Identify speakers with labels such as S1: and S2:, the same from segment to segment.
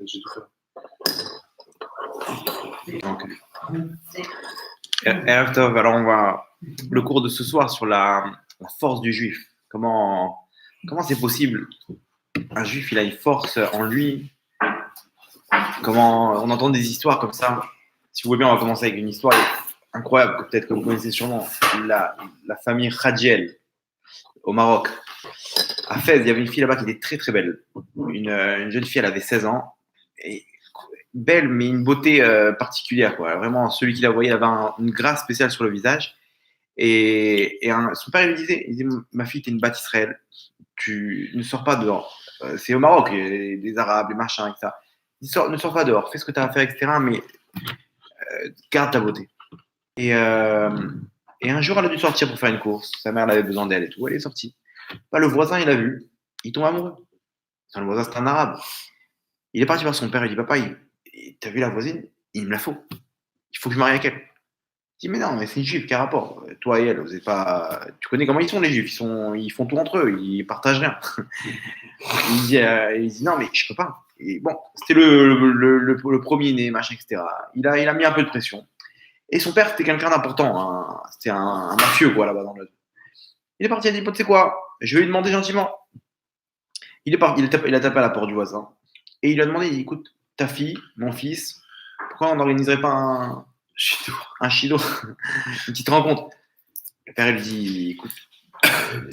S1: J'ai tout fait.
S2: Donc, Erev Tov, alors on va le cours de ce soir sur la force du juif. Comment c'est possible? Un juif, il a une force en lui. Comment on entend des histoires comme ça. Si vous voulez bien, on va commencer avec une histoire incroyable que peut-être que vous connaissez sûrement. La famille Khadjiel au Maroc. À Fès, il y avait une fille là-bas qui était très très belle. Une jeune fille, elle avait 16 ans. Et belle, mais une beauté particulière, quoi. Vraiment, celui qui la voyait, il avait une grâce spéciale sur le visage. Son père, il lui disait, ma fille, t'es une bâtisse Israël. Tu ne sors pas dehors. C'est au Maroc, il y a des Arabes, des machins, etc. Ne sors pas dehors, fais ce que tu as à faire, etc. Mais garde ta beauté. Et un jour, elle a dû sortir pour faire une course. Sa mère elle avait besoin d'elle et tout. Elle est sortie. Bah, le voisin, il a vu. Il tombe amoureux. Enfin, le voisin, c'est un arabe. Il est parti voir son père. Il dit, papa, t'as vu la voisine? Il me la faut. Il faut que je marie avec elle. Il dit, mais non, mais c'est une juive, quel rapport? Toi et elle, vous êtes pas. Tu connais comment ils sont, les juifs? Ils font tout entre eux. Ils partagent rien. Il dit, non, mais je peux pas. Et bon, c'était le premier né, machin, etc. Il a mis un peu de pression. Et son père, c'était quelqu'un d'important. Hein. C'était un mafieux, quoi, là-bas dans le. Il est parti, il a dit, tu sais quoi? Je vais lui demander gentiment. Il est parti, il a tapé à la porte du voisin. Et il lui a demandé, écoute, ta fille, mon fils, pourquoi on n'organiserait pas un chido, une petite rencontre? Le père, il lui dit, écoute,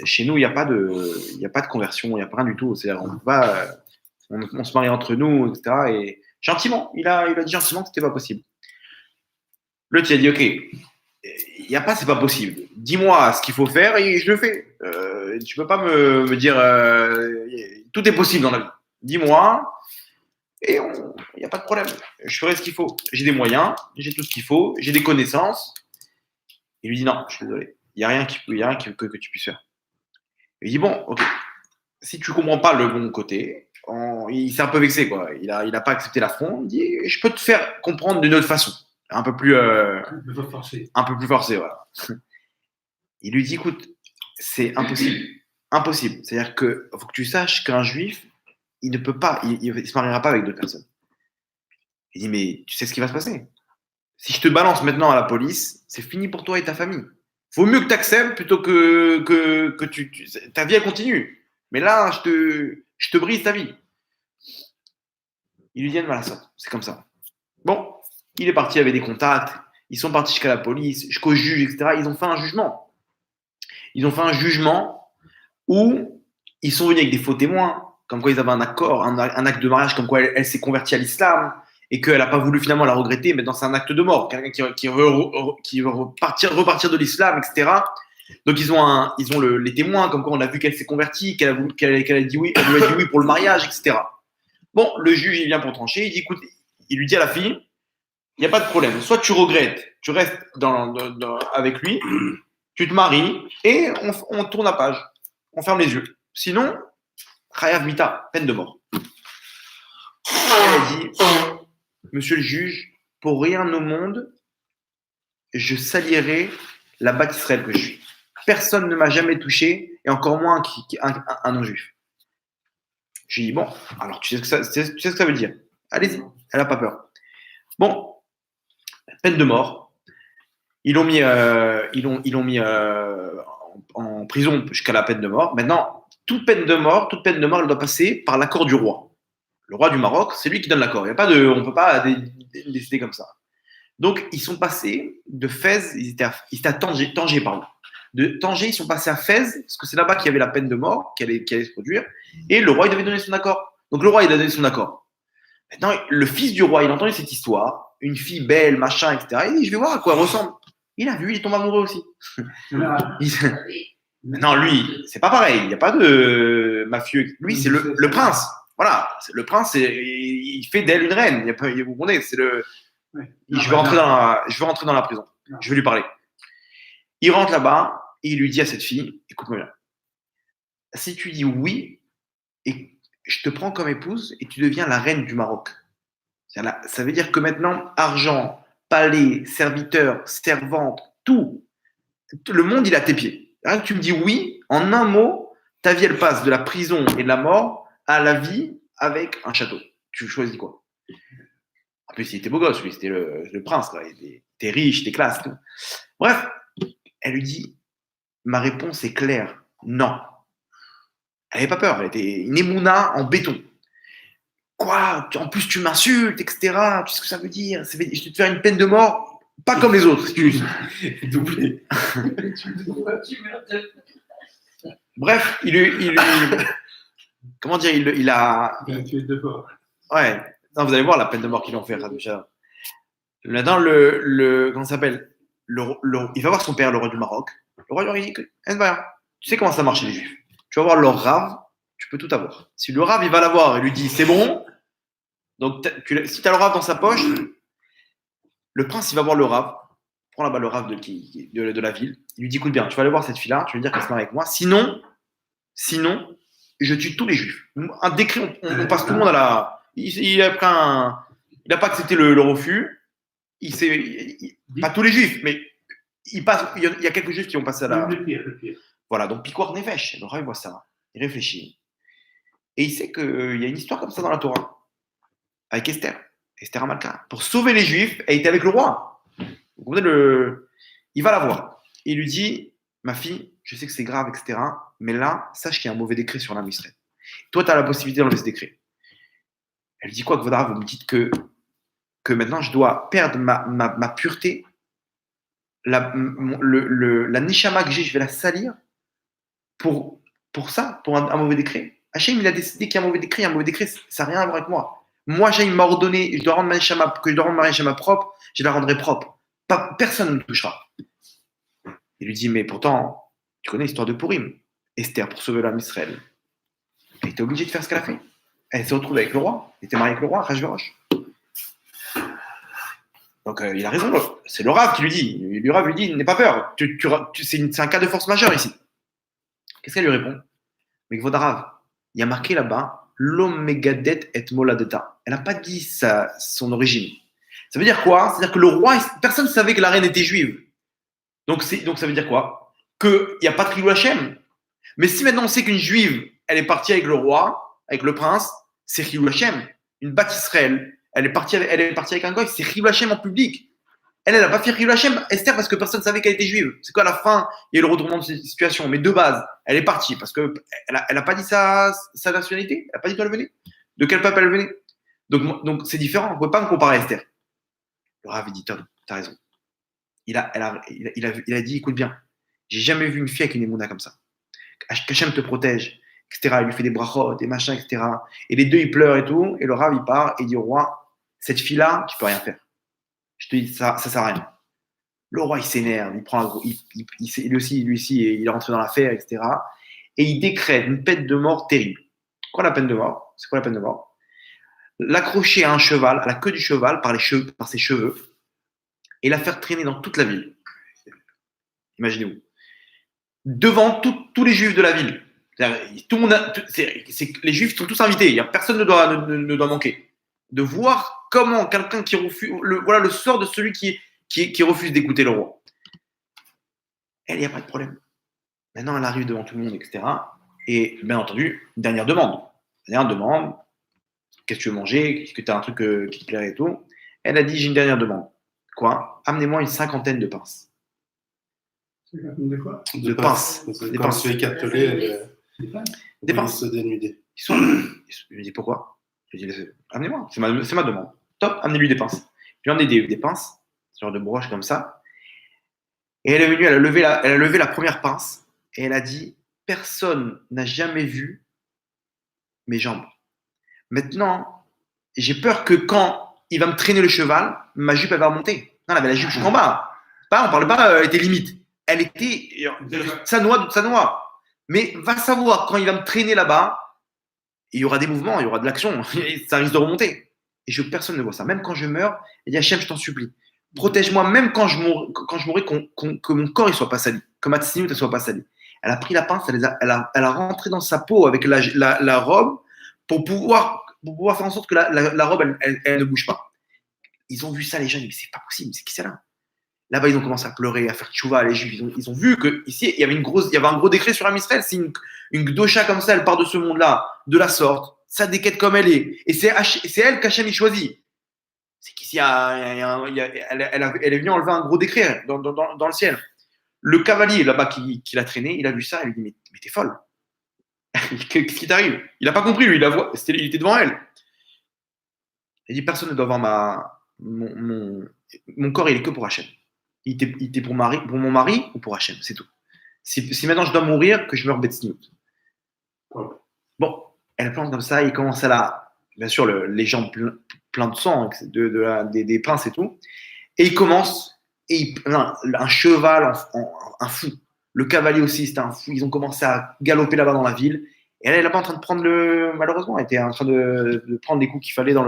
S2: chez nous, il n'y a pas de conversion, il n'y a pas rien du tout. C'est-à-dire, on se marie entre nous, etc. Et gentiment, il a dit gentiment que c'était pas possible. L'autre, il a dit, ok, il n'y a pas, c'est pas possible. Dis-moi ce qu'il faut faire et je le fais. Tu peux pas me dire, tout est possible dans la vie. Dis-moi et il n'y a pas de problème. Je ferai ce qu'il faut. J'ai des moyens, j'ai tout ce qu'il faut, j'ai des connaissances. Il lui dit, non, je suis désolé. Il n'y a rien que tu puisses faire. Il dit, bon, ok. Si tu comprends pas le bon côté, il s'est un peu vexé, quoi. Il a pas accepté l'affront. Il dit, je peux te faire comprendre d'une autre façon. Un peu plus forcé, voilà. Il lui dit, écoute, c'est impossible. Impossible. C'est-à-dire que faut que tu saches qu'un juif, il ne peut pas, il se mariera pas avec d'autres personnes. Il dit, mais tu sais ce qui va se passer? Si je te balance maintenant à la police, c'est fini pour toi et ta famille. Vaut mieux que tu acceptes plutôt que ta vie elle continue. Mais là, je te brise ta vie. Il lui dit, voilà, ça, c'est comme ça. Bon, il est parti avec des contacts, ils sont partis jusqu'à la police, jusqu'au juge, etc. Ils ont fait un jugement. Ils ont fait un jugement où ils sont venus avec des faux témoins, comme quoi ils avaient un accord, un acte de mariage, comme quoi elle s'est convertie à l'islam et qu'elle n'a pas voulu finalement la regretter. Maintenant, c'est un acte de mort, quelqu'un qui veut repartir de l'islam, etc. Donc, ils ont les témoins, comme quoi on a vu qu'elle s'est convertie, qu'elle a dit oui, elle lui a dit oui pour le mariage, etc. Bon, le juge, il vient pour trancher, il dit, écoute, il lui dit à la fille, il n'y a pas de problème. Soit tu regrettes, tu restes avec lui, tu te maries et on tourne la page. On ferme les yeux. Sinon, Khayav Mita, peine de mort. Elle a dit, monsieur le juge, pour rien au monde, je salierai la bâtisse Israël que je suis. Personne ne m'a jamais touché, et encore moins un non-juif. Je lui ai dit, bon, alors tu sais ce que ça veut dire. Allez-y, elle n'a pas peur. Bon, peine de mort. Ils l'ont mis, en prison jusqu'à la peine de mort. Maintenant, toute peine de mort, elle doit passer par l'accord du roi. Le roi du Maroc, c'est lui qui donne l'accord. On ne peut pas décider comme ça. Donc, ils sont passés de Fès, ils étaient à Tanger, pardon. De Tanger, ils sont passés à Fès, parce que c'est là-bas qu'il y avait la peine de mort qui allait se produire, et le roi, il devait donner son accord. Donc, le roi, il a donné son accord. Maintenant, le fils du roi, il a entendu cette histoire, une fille belle, machin, etc. Il dit, je vais voir à quoi elle ressemble. Il a vu, il tombe amoureux aussi. Non, lui, c'est pas pareil. Il n'y a pas de mafieux. Lui, c'est le prince. Voilà, le prince, il fait d'elle une reine. Vous comprenez, c'est le. Je veux rentrer dans la prison. Je vais lui parler. Il rentre là-bas et il lui dit à cette fille, écoute-moi bien. Si tu dis oui, et je te prends comme épouse et tu deviens la reine du Maroc. Ça veut dire que maintenant, argent, palais, serviteurs, servantes, tout, le monde, il est à tes pieds. Rien que tu me dis oui, en un mot, ta vie, elle passe de la prison et de la mort à la vie avec un château. Tu choisis quoi? En plus, il était beau gosse, lui, c'était le prince, quoi. Il était riche, il était classe. Tout. Bref, elle lui dit, ma réponse est claire, non. Elle n'avait pas peur, elle était une émouna en béton. Quoi? En plus, tu m'insultes, etc. Tu sais ce que ça veut dire? Je vais te faire une peine de mort, pas comme les autres.
S1: Doublé.
S2: Bref, comment dire, il a.
S1: Tu es dehors.
S2: Ouais, non, vous allez voir la peine de mort qu'ils ont fait. Là-dedans, comment ça s'appelle? Il va voir son père, le roi du Maroc. Le roi lui dit tu sais comment ça marche les juifs. Tu vas voir leur rave, tu peux tout avoir. Si le rave, il va l'avoir et lui dit c'est bon, donc si tu as le rave dans sa poche, le prince, il va voir le rave, prend là-bas le rave de la ville, il lui dit écoute bien, tu vas aller voir cette fille-là, tu vas lui dire qu'elle se marie avec moi, sinon, je tue tous les juifs. Un décret, on passe tout le monde à la. Il a pas accepté le refus. Pas tous les juifs, mais il y a quelques juifs qui ont passé à la.
S1: Le pire.
S2: Voilà, donc Picouar Nefesh, le roi il voit ça, il réfléchit. Et il sait qu'il y a une histoire comme ça dans la Torah, avec Esther Amalka. Pour sauver les juifs, elle était avec le roi. Vous comprenez il va la voir. Il lui dit ma fille, je sais que c'est grave, etc. Mais là, sache qu'il y a un mauvais décret sur l'âme Israël. Toi, tu as la possibilité d'enlever ce décret. Elle lui dit quoi, Kvodara, vous me dites que maintenant, je dois perdre ma pureté, la neshama que j'ai, je vais la salir pour ça, pour un mauvais décret. Hachem, il a décidé qu'il y a un mauvais décret. Un mauvais décret, ça n'a rien à voir avec moi. Moi, Hachem m'a ordonné que je dois rendre ma neshama propre, je la rendrai propre. Personne ne me touchera. Il lui dit, mais pourtant, tu connais l'histoire de Purim. Esther, pour sauver l'âme Israël, elle était obligée de faire ce qu'elle a fait. Elle s'est retrouvée avec le roi. Elle était mariée avec le roi, Rajverosh. Donc, il a raison. C'est le Rav qui lui dit. Le Rav lui dit, n'aie pas peur. C'est un cas de force majeure ici. Qu'est-ce qu'elle lui répond? Mais Rav, il y a marqué là-bas, l'homme megadet et moladeta. Elle n'a pas dit son origine. Ça veut dire quoi? C'est-à-dire que le roi, personne ne savait que la reine était juive. Donc ça veut dire quoi? Qu'il n'y a pas de Chilou Hashem. Mais si maintenant on sait qu'une juive, elle est partie avec le roi, avec le prince, c'est Chilou Hashem. Une Bat Israël, elle est partie avec un goy, c'est Chilou Hashem en public. Elle n'a pas fait Chilou Hashem, Esther, parce que personne ne savait qu'elle était juive. C'est qu'à la fin, il y a eu le retournement de cette situation. Mais de base, elle est partie parce qu'elle n'a pas dit sa nationalité, elle n'a pas dit d'où elle venait, de quel peuple elle venait. Donc c'est différent, on ne peut pas me comparer à Esther. Le Rav dit, Tom, t'as raison. Il a dit, écoute bien, j'ai jamais vu une fille avec une émouna comme ça. Qu'Hachem te protège, etc. Il lui fait des brachot, des machins, etc. Et les deux, ils pleurent et tout. Et le Rav, il part et il dit au roi, cette fille-là, tu peux rien faire. Je te dis, ça sert à rien. Le roi, il s'énerve, il prend un gros, lui aussi, il est rentré dans l'affaire, etc. Et il décrète une peine de mort terrible. Quoi la peine de mort? C'est quoi la peine de mort? L'accrocher à un cheval, à la queue du cheval, par ses cheveux, et la faire traîner dans toute la ville. Imaginez-vous. Devant tous les juifs de la ville. Tout le monde les juifs sont tous invités. Personne ne doit manquer. De voir comment quelqu'un qui refuse, voilà le sort de celui qui refuse d'écouter le roi. Elle, il n'y a pas de problème. Maintenant, elle arrive devant tout le monde, etc. Et bien entendu, une dernière demande. Qu'est-ce que tu veux manger? Est-ce que tu as un truc qui te plairait et tout? Elle a dit, j'ai une dernière demande. Quoi? Amenez-moi une 50aine de pinces.
S1: De quoi?
S2: De pinces.
S1: Des pinces. Celui qui a pelé,
S2: des pinces.
S1: Se dénuder.
S2: Je lui dis pourquoi? Je lui dis, amenez-moi, c'est ma demande. Top, amenez-lui des pinces. Je lui ai emmené des pinces, ce genre de broche comme ça. Et elle est venue, elle a levé la première pince et elle a dit, personne n'a jamais vu mes jambes. Maintenant, j'ai peur que quand il va me traîner le cheval, ma jupe, elle va remonter. Non, elle avait la jupe jusqu'en bas. On parle pas, elle était limite. Elle était sa noix. Mais va savoir, quand il va me traîner là-bas, il y aura des mouvements, il y aura de l'action. Ça risque de remonter. Et personne ne voit ça. Même quand je meurs, il dit Hachem, je t'en supplie. Protège-moi, même quand je mourrai, que mon corps ne soit pas sali. Que ma tsniout ne soit pas salie. Elle a pris la pince, elle a rentré dans sa peau avec la robe pour pouvoir faire en sorte que la robe, elle ne bouge pas. Ils ont vu ça, les gens, ils disent, c'est pas possible, c'est qui c'est là? Là-bas, ils ont commencé à pleurer, à faire tchouva, les juifs. Ils ont vu qu'ici, il y avait un gros décret sur l'âme Israël. Si une gdosha comme ça, elle part de ce monde-là, de la sorte, sa déquête comme elle est. Et c'est elle qu'Hachem il choisit. C'est qu'ici, elle est venue enlever un gros décret dans le ciel. Le cavalier là-bas qui l'a traîné, il a vu ça, il lui dit mais t'es folle. Qu'est-ce qui t'arrive? Il n'a pas compris, lui, il était devant elle. Il dit personne ne doit voir mon corps, il est que pour Hachem. Il était pour mon mari ou pour Hachem, c'est tout. Si maintenant je dois mourir, que je meurs bêtise. Bon, elle plante comme ça, il commence à bien sûr, les jambes pleins de sang, des pinces et tout. Et il commence, un cheval, un fou. Le cavalier aussi, c'était un fou. Ils ont commencé à galoper là-bas dans la ville. Et elle est là-bas en train de prendre malheureusement, elle était en train de prendre les coups qu'il fallait dans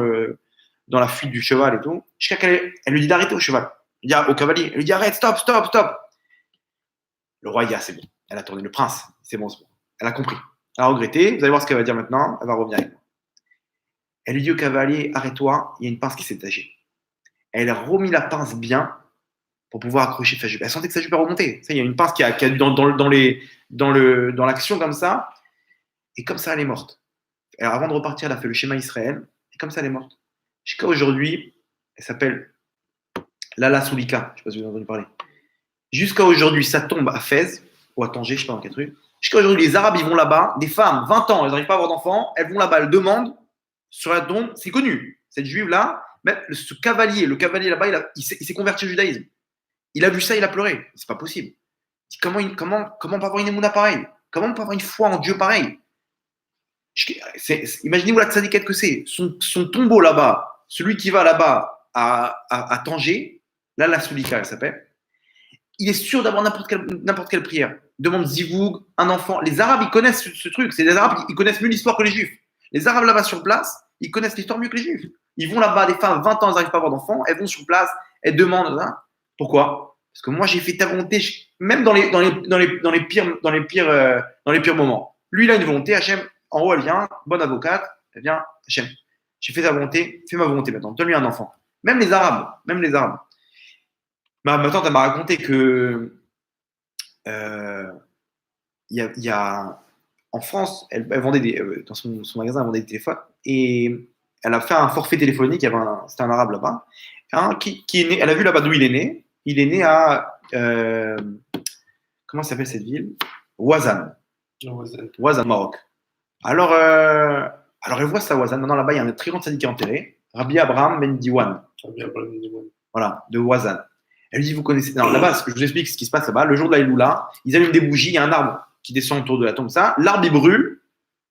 S2: la fuite du cheval et tout. Jusqu'à qu'elle lui dit d'arrêter au cheval. Il dit au cavalier. Elle lui dit arrête, stop, stop, stop. Le roi, il dit c'est bon. Elle a tourné le prince. C'est bon, c'est bon. Elle a compris. Elle a regretté. Vous allez voir ce qu'elle va dire maintenant. Elle va revenir avec moi. Elle lui dit au cavalier arrête-toi, il y a une pince qui s'est détachée. Elle a remis la pince bien pour pouvoir accrocher sa jupe. Elle sentait que sa jupe a remonté. Il y a une pince qui a dans l'action comme ça. Et comme ça, elle est morte. Alors, avant de repartir, elle a fait le schéma Israël. Et comme ça, elle est morte. Jusqu'à aujourd'hui, elle s'appelle Lala Soulika. Je ne sais pas si vous avez entendu parler. Jusqu'à aujourd'hui, ça tombe à Fès ou à Tanger, je ne sais pas dans quel truc. Jusqu'à aujourd'hui, les Arabes, ils vont là-bas. Des femmes, 20 ans, elles n'arrivent pas à avoir d'enfants. Elles vont là-bas, elles demandent sur la tombe. C'est connu. Cette juive-là, même le cavalier là-bas, il s'est converti au judaïsme. Il a vu ça, il a pleuré. C'est pas possible. Comment on peut avoir une émouna pareille? Comment on peut avoir une foi en Dieu pareil? Imaginez-vous la tzadikette que c'est. Son tombeau là-bas, celui qui va là-bas à Tanger, là, la Soulika, elle s'appelle, il est sûr d'avoir n'importe quelle prière. Il demande zivoug, un enfant. Les Arabes, ils connaissent ce truc. C'est les Arabes, ils connaissent mieux l'histoire que les Juifs. Les Arabes là-bas sur place, ils connaissent l'histoire mieux que les Juifs. Ils vont là-bas, des femmes, 20 ans, elles n'arrivent pas à avoir d'enfants, elles vont sur place, elles demandent. Hein. Pourquoi? Parce que moi, j'ai fait ta volonté, même dans les pires moments. Lui, il a une volonté, Hachem, en haut, elle vient, bonne avocate, elle vient, Hachem, j'ai fait ta volonté, fais ma volonté maintenant, donne-lui un enfant. Même les Arabes. Ma tante, elle m'a raconté que en France, elle vendait dans son magasin, elle vendait des téléphones et elle a fait un forfait téléphonique. C'était un arabe là-bas, qui est né. Elle a vu là-bas d'où il est né. Il est né à comment s'appelle cette ville? Ouazan, Maroc. Alors elle voit ça, Ouazan. Maintenant là-bas, il y a un très grand syndic qui est enterré, Rabbi Abraham Ben Diwan. Voilà, de Ouazan. Elle lui dit, vous connaissez. Non, là-bas, je vous explique ce qui se passe là-bas. Le jour de la Iloula, ils allument des bougies, il y a un arbre qui descend autour de la tombe. Ça, l'arbre, il brûle,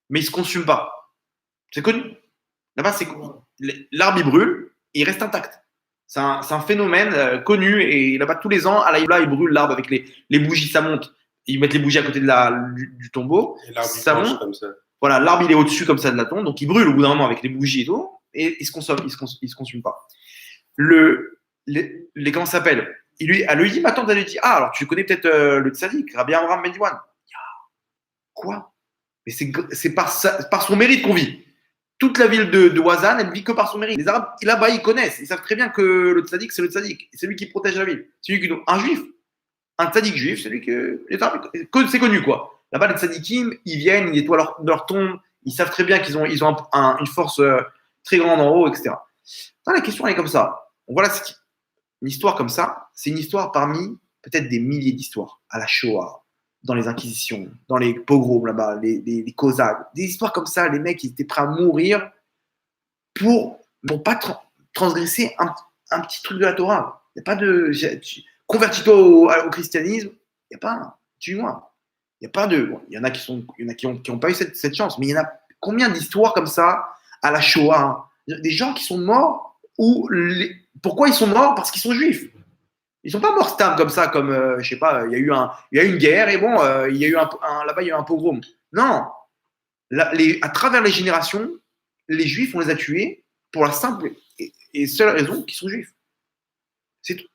S2: mais il ne se consume pas. C'est connu. Là-bas, l'arbre, il brûle et il reste intact. C'est un phénomène connu. Et là-bas, tous les ans, à la Iloula, ils brûlent l'arbre avec les bougies, ça monte. Ils mettent les bougies à côté du tombeau.
S1: Et l'arbre,
S2: ça monte
S1: comme ça.
S2: Voilà, l'arbre, il est au-dessus comme ça de la tombe. Donc, il brûle au bout d'un moment avec les bougies et tout. Et il se consume pas. Comment ça s'appelle? Elle lui dit, ma tante, elle lui dit, alors tu connais peut-être le tzaddik, Rabbi Abraham Ben Diwan. Quoi? Mais c'est par son mérite qu'on vit. Toute la ville de Ouazan, elle vit que par son mérite. Les Arabes, là-bas, ils connaissent. Ils savent très bien que le tzaddik, c'est le tzaddik. C'est lui qui protège la ville. Un juif, un tzaddik juif, c'est lui que les Arabes, c'est connu, quoi. Là-bas, les tzaddikim, ils viennent, ils nettoient leur tombe. Ils savent très bien qu'ils ont une force très grande en haut, etc. La question, elle est comme ça. Voilà une histoire comme ça, c'est une histoire parmi peut-être des milliers d'histoires à la Shoah, dans les inquisitions, dans les pogroms là-bas, les Cosaques, des histoires comme ça, les mecs ils étaient prêts à mourir pour pas transgresser un petit truc de la Torah. Il n'y a pas de convertis-toi au christianisme, il n'y a pas tue-moi. Il n'y a pas de il y en a qui ont pas eu cette chance, mais il y en a combien d'histoires comme ça à la Shoah, des gens qui sont morts pourquoi ils sont morts? Parce qu'ils sont juifs. Ils sont pas morts stam comme ça, comme je sais pas, il y a eu une guerre et bon, il y a eu là-bas il y a eu un pogrom. Non, à travers les générations, les juifs on les a tués pour la simple et seule raison qu'ils sont juifs. C'est tout.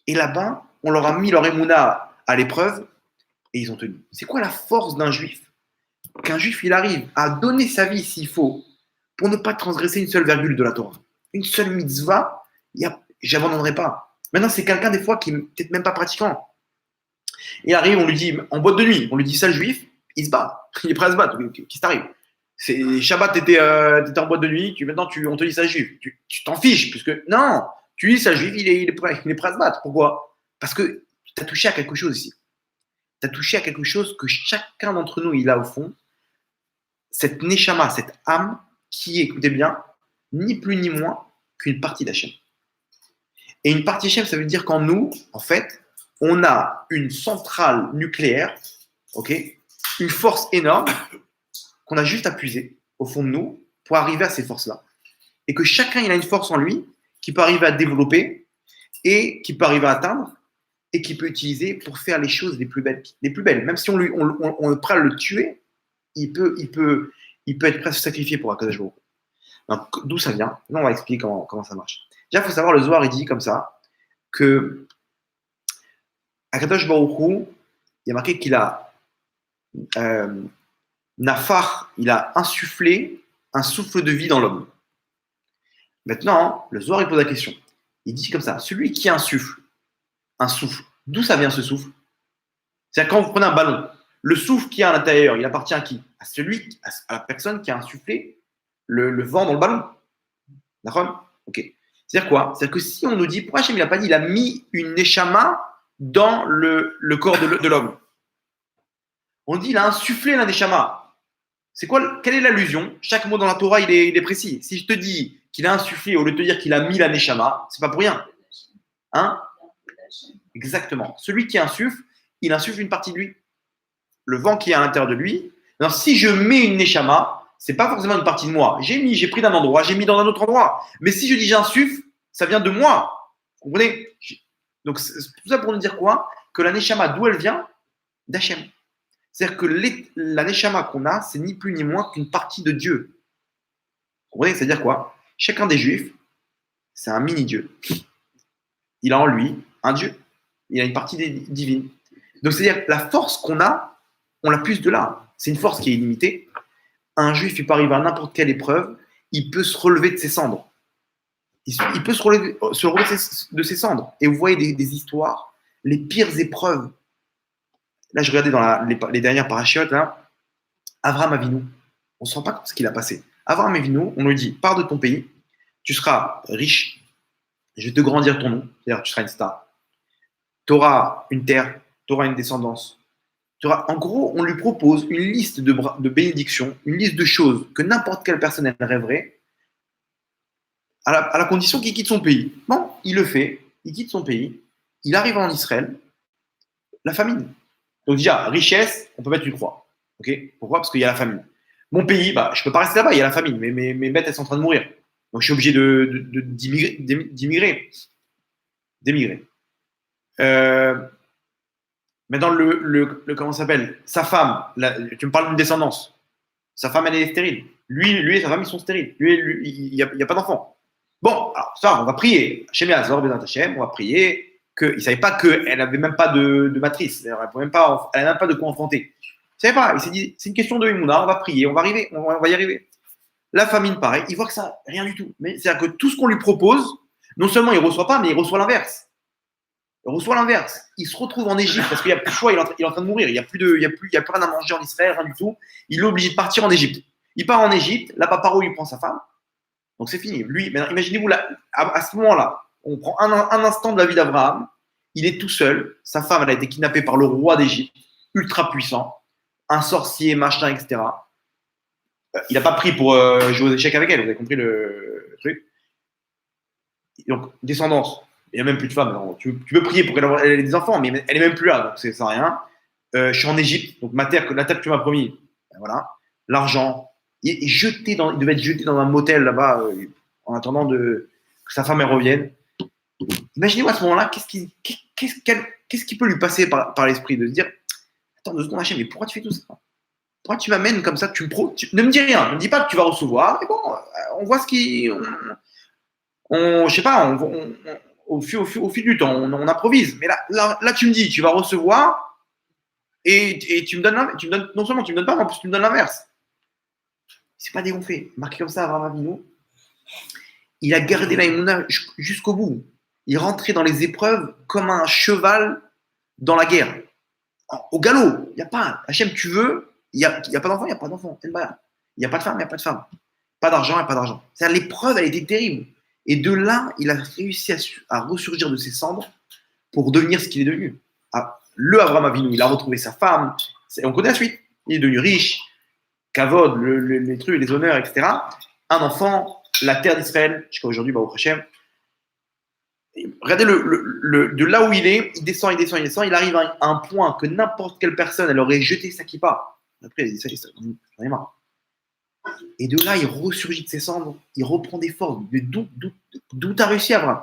S2: Et là-bas, on leur a mis leur émouna à l'épreuve et ils ont tenu. C'est quoi la force d'un juif? Qu'un juif il arrive à donner sa vie s'il faut pour ne pas transgresser une seule virgule de la Torah. Une seule mitzvah, j'abandonnerai pas. Maintenant, c'est quelqu'un des fois qui n'est peut-être même pas pratiquant. Il arrive, on lui dit, en boîte de nuit, on lui dit ça le juif, il se bat. Il est prêt à se battre. Qu'est-ce qui t'arrive? Shabbat, tu étais en boîte de nuit, maintenant on te dit ça juif. Tu t'en fiches, puisque non, tu dis ça juif, il est prêt à se battre. Pourquoi? Parce que tu as touché à quelque chose ici. Tu as touché à quelque chose que chacun d'entre nous, il a au fond, cette neshama, cette âme qui est, écoutez bien, ni plus ni moins qu'une partie d'Hachem. Et une partie d'Hachem, ça veut dire qu'en nous, en fait, on a une centrale nucléaire, ok, une force énorme qu'on a juste à puiser au fond de nous pour arriver à ces forces-là. Et que chacun, il a une force en lui qui peut arriver à développer et qui peut arriver à atteindre et qui peut utiliser pour faire les choses les plus belles. Les plus belles. Même si on est prêt à le tuer, il peut être prêt à se sacrifier pour Akadosh Baruch Hu. Donc, d'où ça vient? Là, on va expliquer comment ça marche. Déjà, il faut savoir, le Zohar, il dit comme ça, que Akadosh Baruch Hu, il y a marqué qu'il a Nafar, il a insufflé un souffle de vie dans l'homme. Maintenant, le Zohar, il pose la question. Il dit comme ça, celui qui insuffle un souffle, d'où ça vient ce souffle? C'est-à-dire quand vous prenez un ballon, le souffle qu'il y a à l'intérieur, il appartient à qui? À la personne qui a insufflé le vent dans le ballon. D'accord? Ok. C'est-à-dire quoi? C'est-à-dire que si on nous dit, pourquoi Hachem il n'a pas dit, il a mis une neshama dans le corps de l'homme. On dit, il a insufflé la neshama. C'est quoi? Quelle est l'allusion? Chaque mot dans la Torah, il est précis. Si je te dis qu'il a insufflé, au lieu de te dire qu'il a mis la neshama, c'est pas pour rien. Hein? Exactement. Celui qui insuffle, il insuffle une partie de lui. Le vent qui est à l'intérieur de lui. Alors, si je mets une neshama, c'est pas forcément une partie de moi. J'ai pris d'un endroit, j'ai mis dans un autre endroit. Mais si je dis j'insuffle, ça vient de moi. Vous comprenez? Donc, c'est tout ça pour nous dire quoi? Que la neshama, d'où elle vient? D'Hachem. C'est-à-dire que la neshama qu'on a, c'est ni plus ni moins qu'une partie de Dieu. Vous comprenez? C'est-à-dire quoi? Chacun des juifs, c'est un mini-dieu. Il a en lui un Dieu. Il a une partie divine. Donc, c'est-à-dire que la force qu'on a, on la puise de là. C'est une force qui est illimitée. Un juif, il peut arriver à n'importe quelle épreuve, il peut se relever de ses cendres. Il peut se relever de ses cendres. Et vous voyez des histoires, les pires épreuves. Là, je regardais dans les dernières parachutes, là, Avraham Avinu, on ne se rend pas compte de ce qu'il a passé. Avraham Avinu, on lui dit, pars de ton pays, tu seras riche, je vais te grandir ton nom, c'est-à-dire tu seras une star. Tu auras une terre, tu auras une descendance. En gros, on lui propose une liste de bénédictions, une liste de choses que n'importe quelle personne elle rêverait, à la condition qu'il quitte son pays. Bon, il le fait, il quitte son pays, il arrive en Israël, la famine. Donc déjà, richesse, on peut mettre une croix. Okay? Pourquoi? Parce qu'il y a la famine. Mon pays, je ne peux pas rester là-bas, il y a la famine, mais mes bêtes, elles sont en train de mourir. Donc je suis obligé d'émigrer. Maintenant, comment ça s'appelle? Sa femme, tu me parles d'une descendance. Sa femme, elle est stérile. Lui et sa femme, ils sont stériles. Lui il n'y a pas d'enfant. Bon, alors ça, on va prier. Hashem Yazor, Bezat Hashem, on va prier. Il ne savait pas qu'elle n'avait même pas de matrice. Elle n'avait même pas de quoi enfanter. Il ne savait pas. Il s'est dit, c'est une question de Emouna, on va prier, on va y arriver. La famine, pareil, il voit que ça, rien du tout. Mais c'est-à-dire que tout ce qu'on lui propose, non seulement il ne reçoit pas, mais il reçoit l'inverse. Il se retrouve en Égypte parce qu'il n'y a plus de choix, il est en train de mourir. Il n'y a plus rien à manger en Israël, rien du tout. Il est obligé de partir en Égypte. Il part en Égypte, là-bas, Paro, il prend sa femme. Donc c'est fini. Lui, maintenant, imaginez-vous, à ce moment-là, on prend un instant de la vie d'Abraham, il est tout seul, sa femme, elle a été kidnappée par le roi d'Égypte, ultra puissant, un sorcier, machin, etc. Il n'a pas pris pour jouer aux échecs avec elle, vous avez compris le truc. Donc, descendance. Il n'y a même plus de femme. Non. Tu peux prier pour qu'elle ait des enfants, mais elle n'est même plus là, donc c'est ça rien. Je suis en Égypte, donc la terre que tu m'as promis, voilà. L'argent. Il devait être jeté dans un motel là-bas en attendant que sa femme elle revienne. Imaginez-moi à ce moment-là, qu'est-ce qui peut lui passer par l'esprit de se dire, attends 2 secondes, Hachem, mais pourquoi tu fais tout ça? Pourquoi tu m'amènes comme ça? Ne me dis rien, ne me dis pas que tu vas recevoir. Mais bon, on voit ce qui, je sais pas, au fil du temps, on improvise. Mais là, tu me dis, tu vas recevoir et tu me donnes, non seulement tu me donnes pas, mais en plus tu me donnes l'inverse. C'est pas dégonflé. Marqué comme ça, Avraham Avinu, il a gardé la Emouna jusqu'au bout. Il rentrait dans les épreuves comme un cheval dans la guerre. Au galop, il n'y a pas. Hachem, tu veux, il n'y a pas d'enfant, il n'y a pas d'enfant. Il n'y a pas de femme, il n'y a pas de femme. Pas d'argent, il n'y a pas d'argent. C'est-à-dire, l'épreuve, elle était terrible. Et de là, il a réussi à ressurgir de ses cendres pour devenir ce qu'il est devenu. Ah, le Abraham Avinu, il a retrouvé sa femme. On connaît la suite. Il est devenu riche, Kavod, les trucs, les honneurs, etc. Un enfant, la terre d'Israël, jusqu'à aujourd'hui, au Hachem. Regardez de là où il est, il descend, il descend, il descend, il arrive à un point que n'importe quelle personne, elle aurait jeté sa kippa. Après, il dit ça, j'en ai marre. Et de là, il ressurgit de ses cendres, il reprend des forces. Mais d'où t'as réussi, Abraham?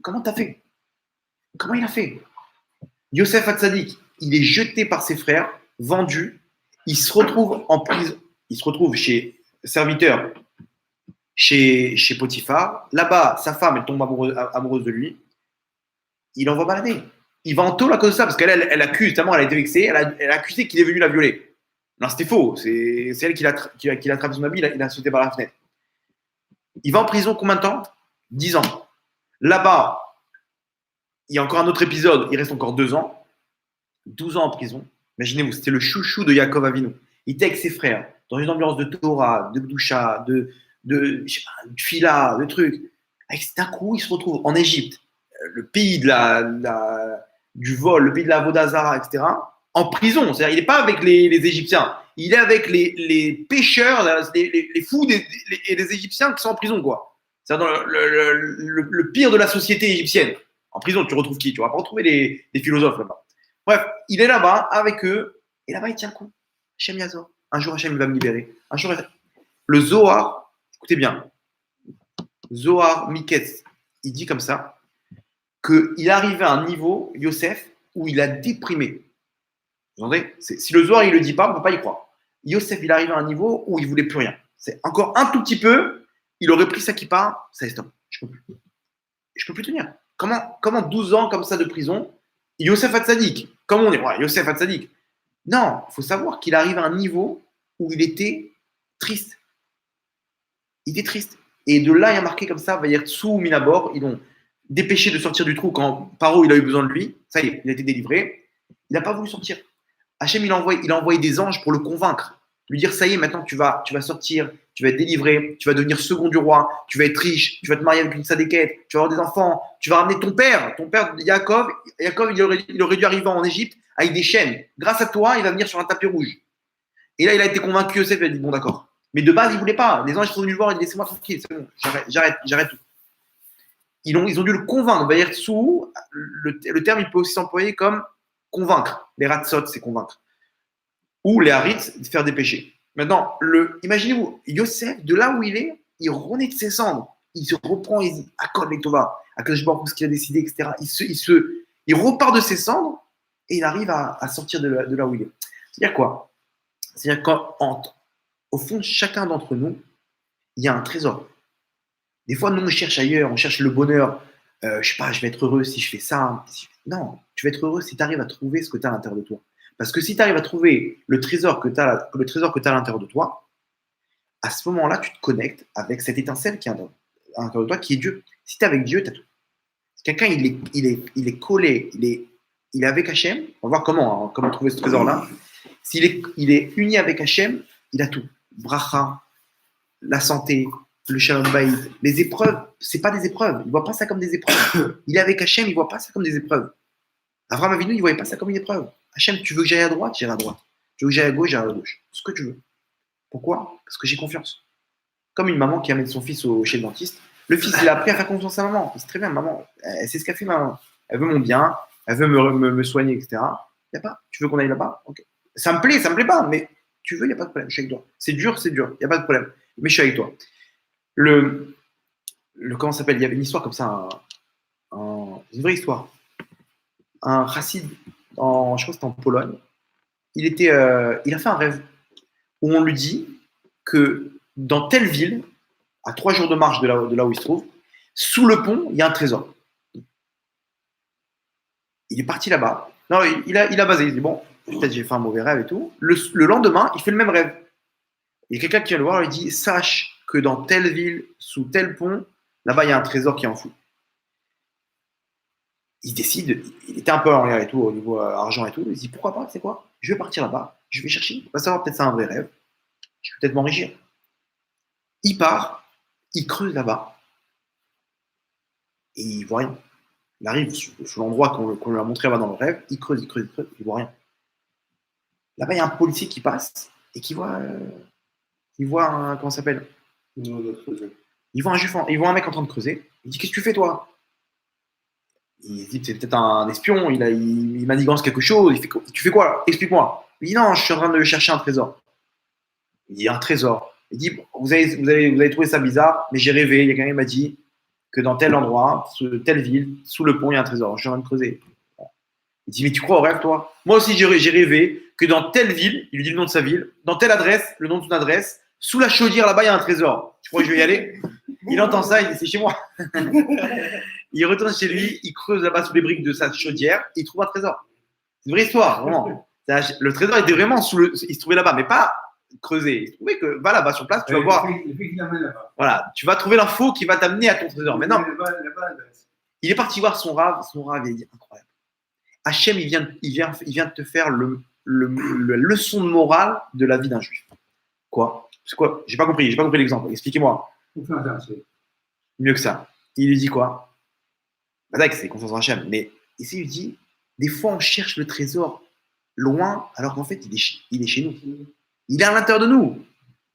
S2: Comment t'as fait? Comment il a fait? Yosef Hatzadik, il est jeté par ses frères, vendu, il se retrouve en prison, il se retrouve chez serviteur, chez Potiphar. Là-bas, sa femme, elle tombe amoureuse de lui. Il envoie balader. Il va en tôle à cause de ça, parce qu'elle elle accuse, tellement elle a été vexée, elle a accusé qu'il est venu la violer. Non, c'était faux. C'est elle qui l'a attrapé son habit, il a sauté par la fenêtre. Il va en prison combien de temps? 10 ans. Là-bas, il y a encore un autre épisode, il reste encore 2 ans. 12 ans en prison. Imaginez-vous, c'était le chouchou de Yaakov Avinu. Il était avec ses frères, dans une ambiance de Torah, de Gdusha, de Fila, de trucs. Et d'un coup, il se retrouve en Égypte, le pays du vol, le pays de la Vodazara, etc., en prison. C'est-à-dire, il n'est pas avec les Égyptiens. Il est avec les pêcheurs, les fous et les Égyptiens qui sont en prison, quoi. C'est-à-dire dans le pire de la société égyptienne. En prison, tu retrouves qui? Tu ne vas pas retrouver des philosophes là-bas. Bref, il est là-bas avec eux, et là-bas, il tient le coup. Hachem Yazor. Un jour, Hachem, il va me libérer. Un jour, le Zohar, écoutez bien, Zohar Miketz, il dit comme ça, qu'il arrive à un niveau, Yosef, où il a déprimé. Vous entendez? Si le Zohar, il ne le dit pas, on ne peut pas y croire. Yosef, il arrive à un niveau où il ne voulait plus rien. C'est encore un tout petit peu, il aurait pris sa kippa, ça est stop. Je ne peux plus tenir. Comment 12 ans comme ça de prison, Yosef Hatzadik, comme on est, ouais, Yosef Hatzadik. Non, il faut savoir qu'il arrive à un niveau où il était triste. Il était triste. Et de là, il y a marqué comme ça, Vayertsu Minabor, ils l'ont dépêché de sortir du trou quand Paro il a eu besoin de lui. Ça y est, il a été délivré. Il n'a pas voulu sortir. Hachem, il a envoyé des anges pour le convaincre. Lui dire, ça y est, maintenant tu vas sortir, tu vas être délivré, tu vas devenir second du roi, tu vas être riche, tu vas te marier avec une sadéquette, tu vas avoir des enfants, tu vas ramener ton père Yaakov. Yaakov, il aurait dû arriver en Égypte avec des chaînes. Grâce à toi, il va venir sur un tapis rouge. Et là, il a été convaincu, Yosef, il a dit, bon, d'accord. Mais de base, il ne voulait pas. Les anges sont venus le voir, il dit, laissez-moi tranquille, c'est bon, j'arrête tout. Ils ont dû le convaincre. Le terme, il peut aussi s'employer comme convaincre. Les ratsot, c'est convaincre. Ou les haritz, faire des péchés. Maintenant, imaginez-vous, Yosef, de là où il est, il renaît de ses cendres. Il se reprend, il dit, accorde les Tova, accorde ce qu'il a décidé, etc. Il repart de ses cendres et il arrive à sortir de là où il est. C'est-à-dire quoi? C'est-à-dire qu'au fond, chacun d'entre nous, il y a un trésor. Des fois, nous, on cherche ailleurs, on cherche le bonheur. Je sais pas, je vais être heureux si je fais ça. Non, tu vas être heureux si tu arrives à trouver ce que tu as à l'intérieur de toi. Parce que si tu arrives à trouver le trésor que tu as à l'intérieur de toi, à ce moment-là, tu te connectes avec cette étincelle qui est à l'intérieur de toi, qui est Dieu. Si tu es avec Dieu, tu as tout. Si quelqu'un, il est collé, il est avec Hachem, on va voir comment trouver ce trésor-là. S'il est uni avec Hachem, il a tout. Bracha, la santé, le shalom bayit, les épreuves, c'est pas des épreuves. Il voit pas ça comme des épreuves. Il est avec Hachem, il voit pas ça comme des épreuves. Abraham Avinu, il voyait pas ça comme une épreuve. Hachem, tu veux que j'aille à droite, j'irai à droite. Tu veux que j'aille à gauche, j'irai à gauche. Ce que tu veux. Pourquoi? Parce que j'ai confiance. Comme une maman qui amène son fils chez le dentiste. Le fils, il a appris à faire confiance à maman. C'est très bien, maman. Elle sait ce qu'elle fait, maman. Elle veut mon bien, elle veut me soigner, etc. Y a pas. Tu veux qu'on aille là-bas? Ok. Ça me plaît pas, mais tu veux, il n'y a pas de problème. Je suis avec toi. C'est dur, il n'y a pas de problème. Mais je suis avec toi. Comment ça s'appelle? Il y avait une histoire comme ça, une vraie histoire. Un chassid, je crois que c'était en Pologne, il a fait un rêve où on lui dit que dans telle ville, à 3 jours de marche de là où il se trouve, sous le pont, il y a un trésor. Il est parti là-bas. Non, il a basé. Il dit, bon, peut-être j'ai fait un mauvais rêve et tout. Le lendemain, il fait le même rêve. Il y a quelqu'un qui vient le voir et lui dit, sache que dans telle ville, sous tel pont, là-bas, il y a un trésor qui est enfoui. Il décide, il était un peu en l'air et tout, au niveau argent et tout. Il se dit, pourquoi pas, c'est quoi? Je vais partir là-bas, je vais chercher. On va savoir, peut-être c'est un vrai rêve. Je vais peut-être m'enrichir. Il part, il creuse là-bas et il voit rien. Il arrive sur l'endroit qu'on lui a montré dans le rêve, il creuse, il voit rien. Là-bas, il y a un policier qui passe et qui voit, comment ça s'appelle?
S1: Non, notre projet.
S2: Il voit un juif, il voit un mec en train de creuser. Il dit, qu'est-ce que tu fais toi? Il se dit, c'est peut-être un espion, il manigance quelque chose. Il fait, tu fais quoi là? Explique-moi. Il dit, non, je suis en train de chercher un trésor. Il dit, un trésor. Il dit, vous avez trouvé ça bizarre, mais j'ai rêvé. Il y a quelqu'un qui m'a dit que dans tel endroit, telle ville, sous le pont, il y a un trésor. Je suis en train de creuser. Il dit, mais tu crois au rêve, toi? Moi aussi, j'ai rêvé que dans telle ville, il lui dit le nom de sa ville, dans telle adresse, le nom de son adresse, sous la chaudière, là-bas, il y a un trésor. Tu crois que je vais y aller? Il entend ça, il dit, c'est chez moi. Il retourne chez lui, il creuse là-bas sous les briques de sa chaudière, et il trouve un trésor. C'est une vraie histoire, vraiment. Le trésor était vraiment il se trouvait là-bas, mais pas creusé. Il se trouvait que, va là-bas sur place, tu vas voir. Voilà, tu vas trouver l'info qui va t'amener à ton trésor. Mais non, il est parti voir son rave, il a dit, incroyable. Hachem, il vient de te faire la leçon de morale de la vie d'un juif. Quoi? C'est quoi? J'ai pas compris l'exemple. Expliquez-moi. Mieux que ça. Il lui dit quoi? Bah, c'est confiance en Hachem. Mais ici, il lui dit, des fois, on cherche le trésor loin, alors qu'en fait, il est chez nous. Il est à l'intérieur de nous.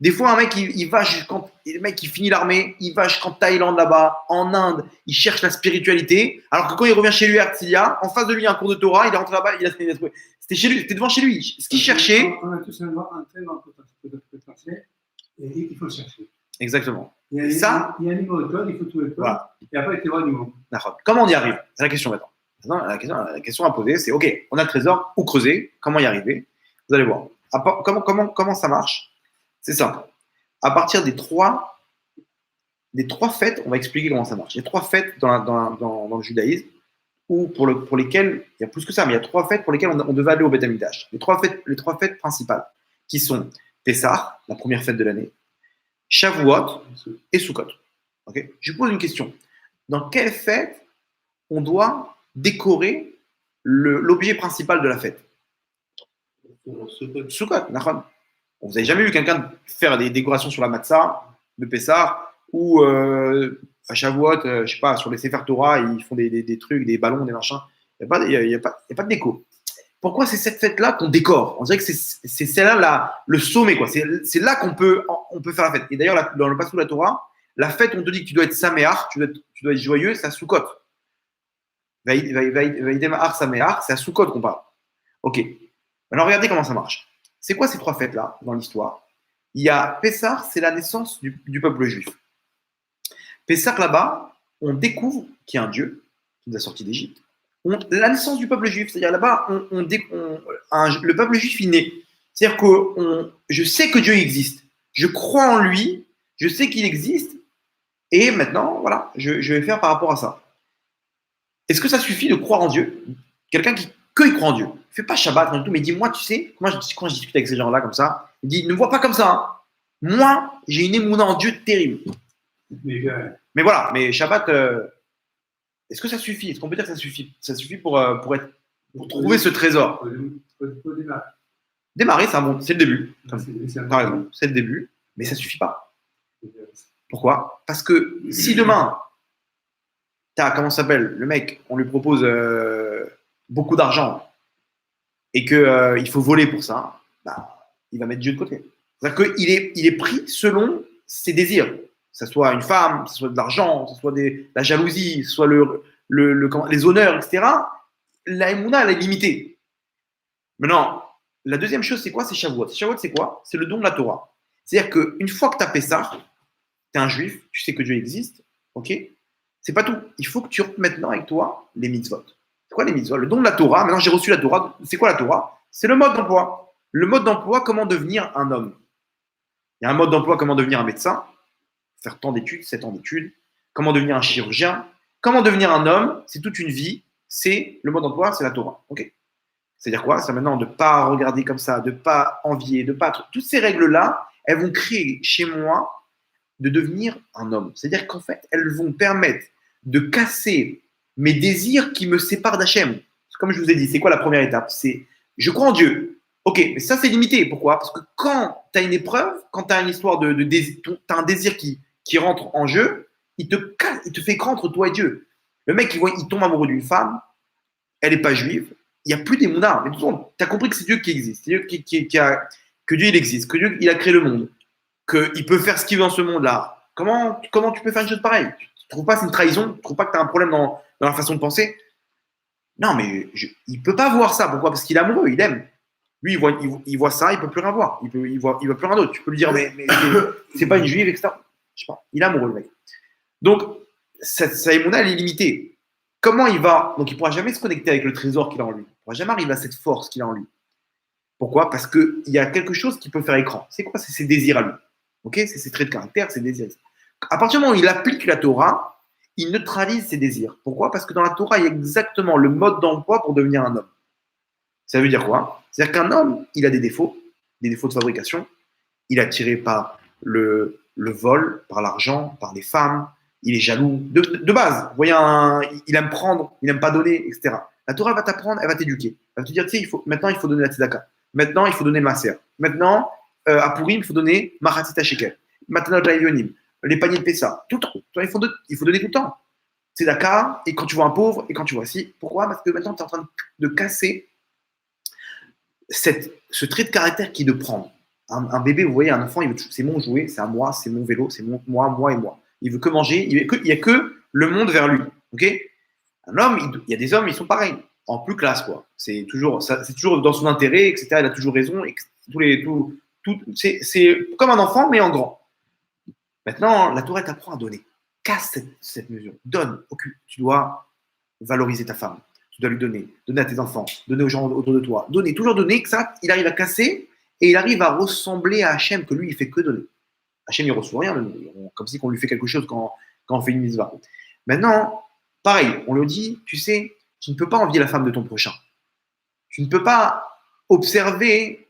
S2: Des fois, un mec, le mec, il finit l'armée, il va jusqu'en Thaïlande là-bas, en Inde, il cherche la spiritualité, alors que quand il revient chez lui à Herzliya, en face de lui, il y a un cours de Torah, il est rentré là-bas, il a trouvé. C'était chez lui, c'était devant chez lui. Ce qu'il cherchait.
S1: On a tout simplement un très grand potentiel et il faut le chercher.
S2: Exactement.
S1: Il y a un niveau de code, il faut trouver le code, voilà. Et après, il y aura du monde.
S2: D'accord. Comment on y arrive? C'est la question maintenant. La question à poser, c'est OK, on a le trésor, où creuser? Comment y arriver? Vous allez voir. Comment ça marche? C'est simple. À partir des trois fêtes, on va expliquer comment ça marche. Il y a 3 fêtes dans le judaïsme, pour lesquelles, il y a plus que ça, mais il y a 3 fêtes pour lesquelles on devait aller au Beth Amikdash. Les trois fêtes principales, qui sont Pessah, la première fête de l'année, Shavuot et Sukkot. Okay? Je vous pose une question. Dans quelle fête on doit décorer l'objet principal de la fête? Sukkot, d'accord. Vous n'avez jamais vu quelqu'un faire des décorations sur la matzah de Pessah ou à Shavuot, je sais pas, sur les Sefer Torah, ils font des trucs, des ballons, des machins. Il n'y a pas de déco. Pourquoi c'est cette fête-là qu'on décore? On dirait que c'est celle-là le sommet, quoi. C'est là qu'on peut faire la fête. Et d'ailleurs, dans le passage de la Torah, la fête, on te dit que tu dois être saméach, tu dois être joyeux, c'est à Sukkot. Vaïdemar saméach, c'est à Sukkot qu'on parle. Ok. Maintenant, regardez comment ça marche. C'est quoi ces 3 fêtes-là dans l'histoire? Il y a Pessah, c'est la naissance du peuple juif. Pessah, là-bas, on découvre qu'il y a un Dieu qui nous a sortis d'Égypte. La naissance du peuple juif, c'est-à-dire là-bas, le peuple juif est né. C'est-à-dire que je sais que Dieu existe. Je crois en lui, je sais qu'il existe, et maintenant, voilà, je vais faire par rapport à ça. Est-ce que ça suffit de croire en Dieu? Quelqu'un qui croit en Dieu. Il ne fait pas Shabbat, rien du tout, mais il dit, moi, tu sais, quand je discute avec ces gens-là comme ça, il dit, ne me vois pas comme ça. Hein. Moi, j'ai une émouna en Dieu terrible. Mais voilà, mais Shabbat, est-ce que ça suffit? Est-ce qu'on peut dire que ça suffit? Ça suffit pour trouver ce trésor? Démarrer, c'est le début. T'as raison, c'est le début, mais ça ne suffit pas. Pourquoi? Parce que si demain, comment ça s'appelle? Le mec, on lui propose beaucoup d'argent et qu'il faut voler pour ça, bah, il va mettre Dieu de côté. C'est-à-dire qu'il est pris selon ses désirs. Que ce soit une femme, que ce soit de l'argent, que ce soit la jalousie, que ce soit les honneurs, etc. La émouna, elle est limitée. Maintenant, la deuxième chose, c'est quoi? C'est Shavuot. Shavuot, c'est quoi? C'est le don de la Torah. C'est-à-dire qu'une fois que tu as fait ça, tu es un juif, tu sais que Dieu existe, ok? C'est pas tout. Il faut que tu remettes maintenant avec toi les mitzvot. C'est quoi les mitzvot? Le don de la Torah. Maintenant, j'ai reçu la Torah. C'est quoi la Torah? C'est le mode d'emploi. Le mode d'emploi, comment devenir un homme. Il y a un mode d'emploi, comment devenir un médecin, faire tant d'études, 7 ans d'études. Comment devenir un chirurgien. Comment devenir un homme, c'est toute une vie. C'est le mode d'emploi, c'est la Torah. Ok. C'est-à-dire quoi? C'est maintenant de ne pas regarder comme ça, de ne pas envier, de ne pas. Toutes ces règles-là, elles vont créer chez moi de devenir un homme. C'est-à-dire qu'en fait, elles vont permettre de casser mes désirs qui me séparent d'Hachem. Comme je vous ai dit, c'est quoi la première étape? C'est je crois en Dieu. Ok, mais ça, c'est limité. Pourquoi? Parce que quand tu as une épreuve, quand tu as une histoire de désir, tu as un désir qui rentre en jeu, il te fait écran entre toi et Dieu. Le mec, il tombe amoureux d'une femme, elle n'est pas juive, il n'y a plus des mounards. Mais tu as compris que c'est Dieu qui existe, c'est Dieu que Dieu il existe, que Dieu il a créé le monde, qu'il peut faire ce qu'il veut dans ce monde-là. Comment tu peux faire une chose pareille? Tu ne trouves pas que c'est une trahison? Tu ne trouves pas que tu as un problème dans la façon de penser? Non, mais il ne peut pas voir ça. Pourquoi? Parce qu'il est amoureux, il aime. Lui, il voit ça, il ne peut plus rien voir. Il voit plus rien d'autre. Tu peux lui dire, mais c'est pas une juive, etc. Je sais pas. Il est amoureux, le mec. Donc, sa émouna, elle est limitée. Comment il va? Donc, il ne pourra jamais se connecter avec le trésor qu'il a en lui. Il ne pourra jamais arriver à cette force qu'il a en lui. Pourquoi? Parce qu'il y a quelque chose qui peut faire écran. C'est quoi? C'est ses désirs à lui. Ok? C'est ses traits de caractère, ses désirs. À partir du moment où il applique la Torah, il neutralise ses désirs. Pourquoi? Parce que dans la Torah, il y a exactement le mode d'emploi pour devenir un homme. Ça veut dire quoi? C'est-à-dire qu'un homme, il a des défauts de fabrication. Il est attiré par le vol, par l'argent, par les femmes. Il est jaloux de base. Vous voyez, il aime prendre, il n'aime pas donner, etc. La Torah va t'apprendre, elle va t'éduquer. Elle va te dire, tu sais, maintenant, il faut donner la tzedaka. Maintenant, il faut donner ma serre. Maintenant, à Purim, il faut donner Machatzit Shekel. Maintenant, les paniers de Pessa. Tout le temps. Il faut donner tout le temps. Tzedaka, et quand tu vois un pauvre, et quand tu vois si. Pourquoi? Parce que maintenant, tu es en train de casser ce trait de caractère qui est de prendre. Un bébé, vous voyez, un enfant, c'est mon jouet, c'est à moi, c'est mon vélo, c'est moi et moi. Il veut que manger, il n'y a que le monde vers lui. Okay? Un homme, il y a des hommes, ils sont pareils, en plus classe, quoi. C'est toujours dans son intérêt, etc. Il a toujours raison. C'est comme un enfant, mais en grand. Maintenant, la Torah t'apprend à donner. Casse cette mesure. Donne. Tu dois valoriser ta femme. Tu dois lui donner à tes enfants, donner aux gens autour de toi, toujours donner, que ça, il arrive à casser et il arrive à ressembler à Hachem, que lui, il fait que donner. Hachem, il ne reçoit rien, comme si on lui fait quelque chose quand on fait une mitzvah. Maintenant, pareil, on le dit, tu sais, tu ne peux pas envier la femme de ton prochain. Tu ne peux pas observer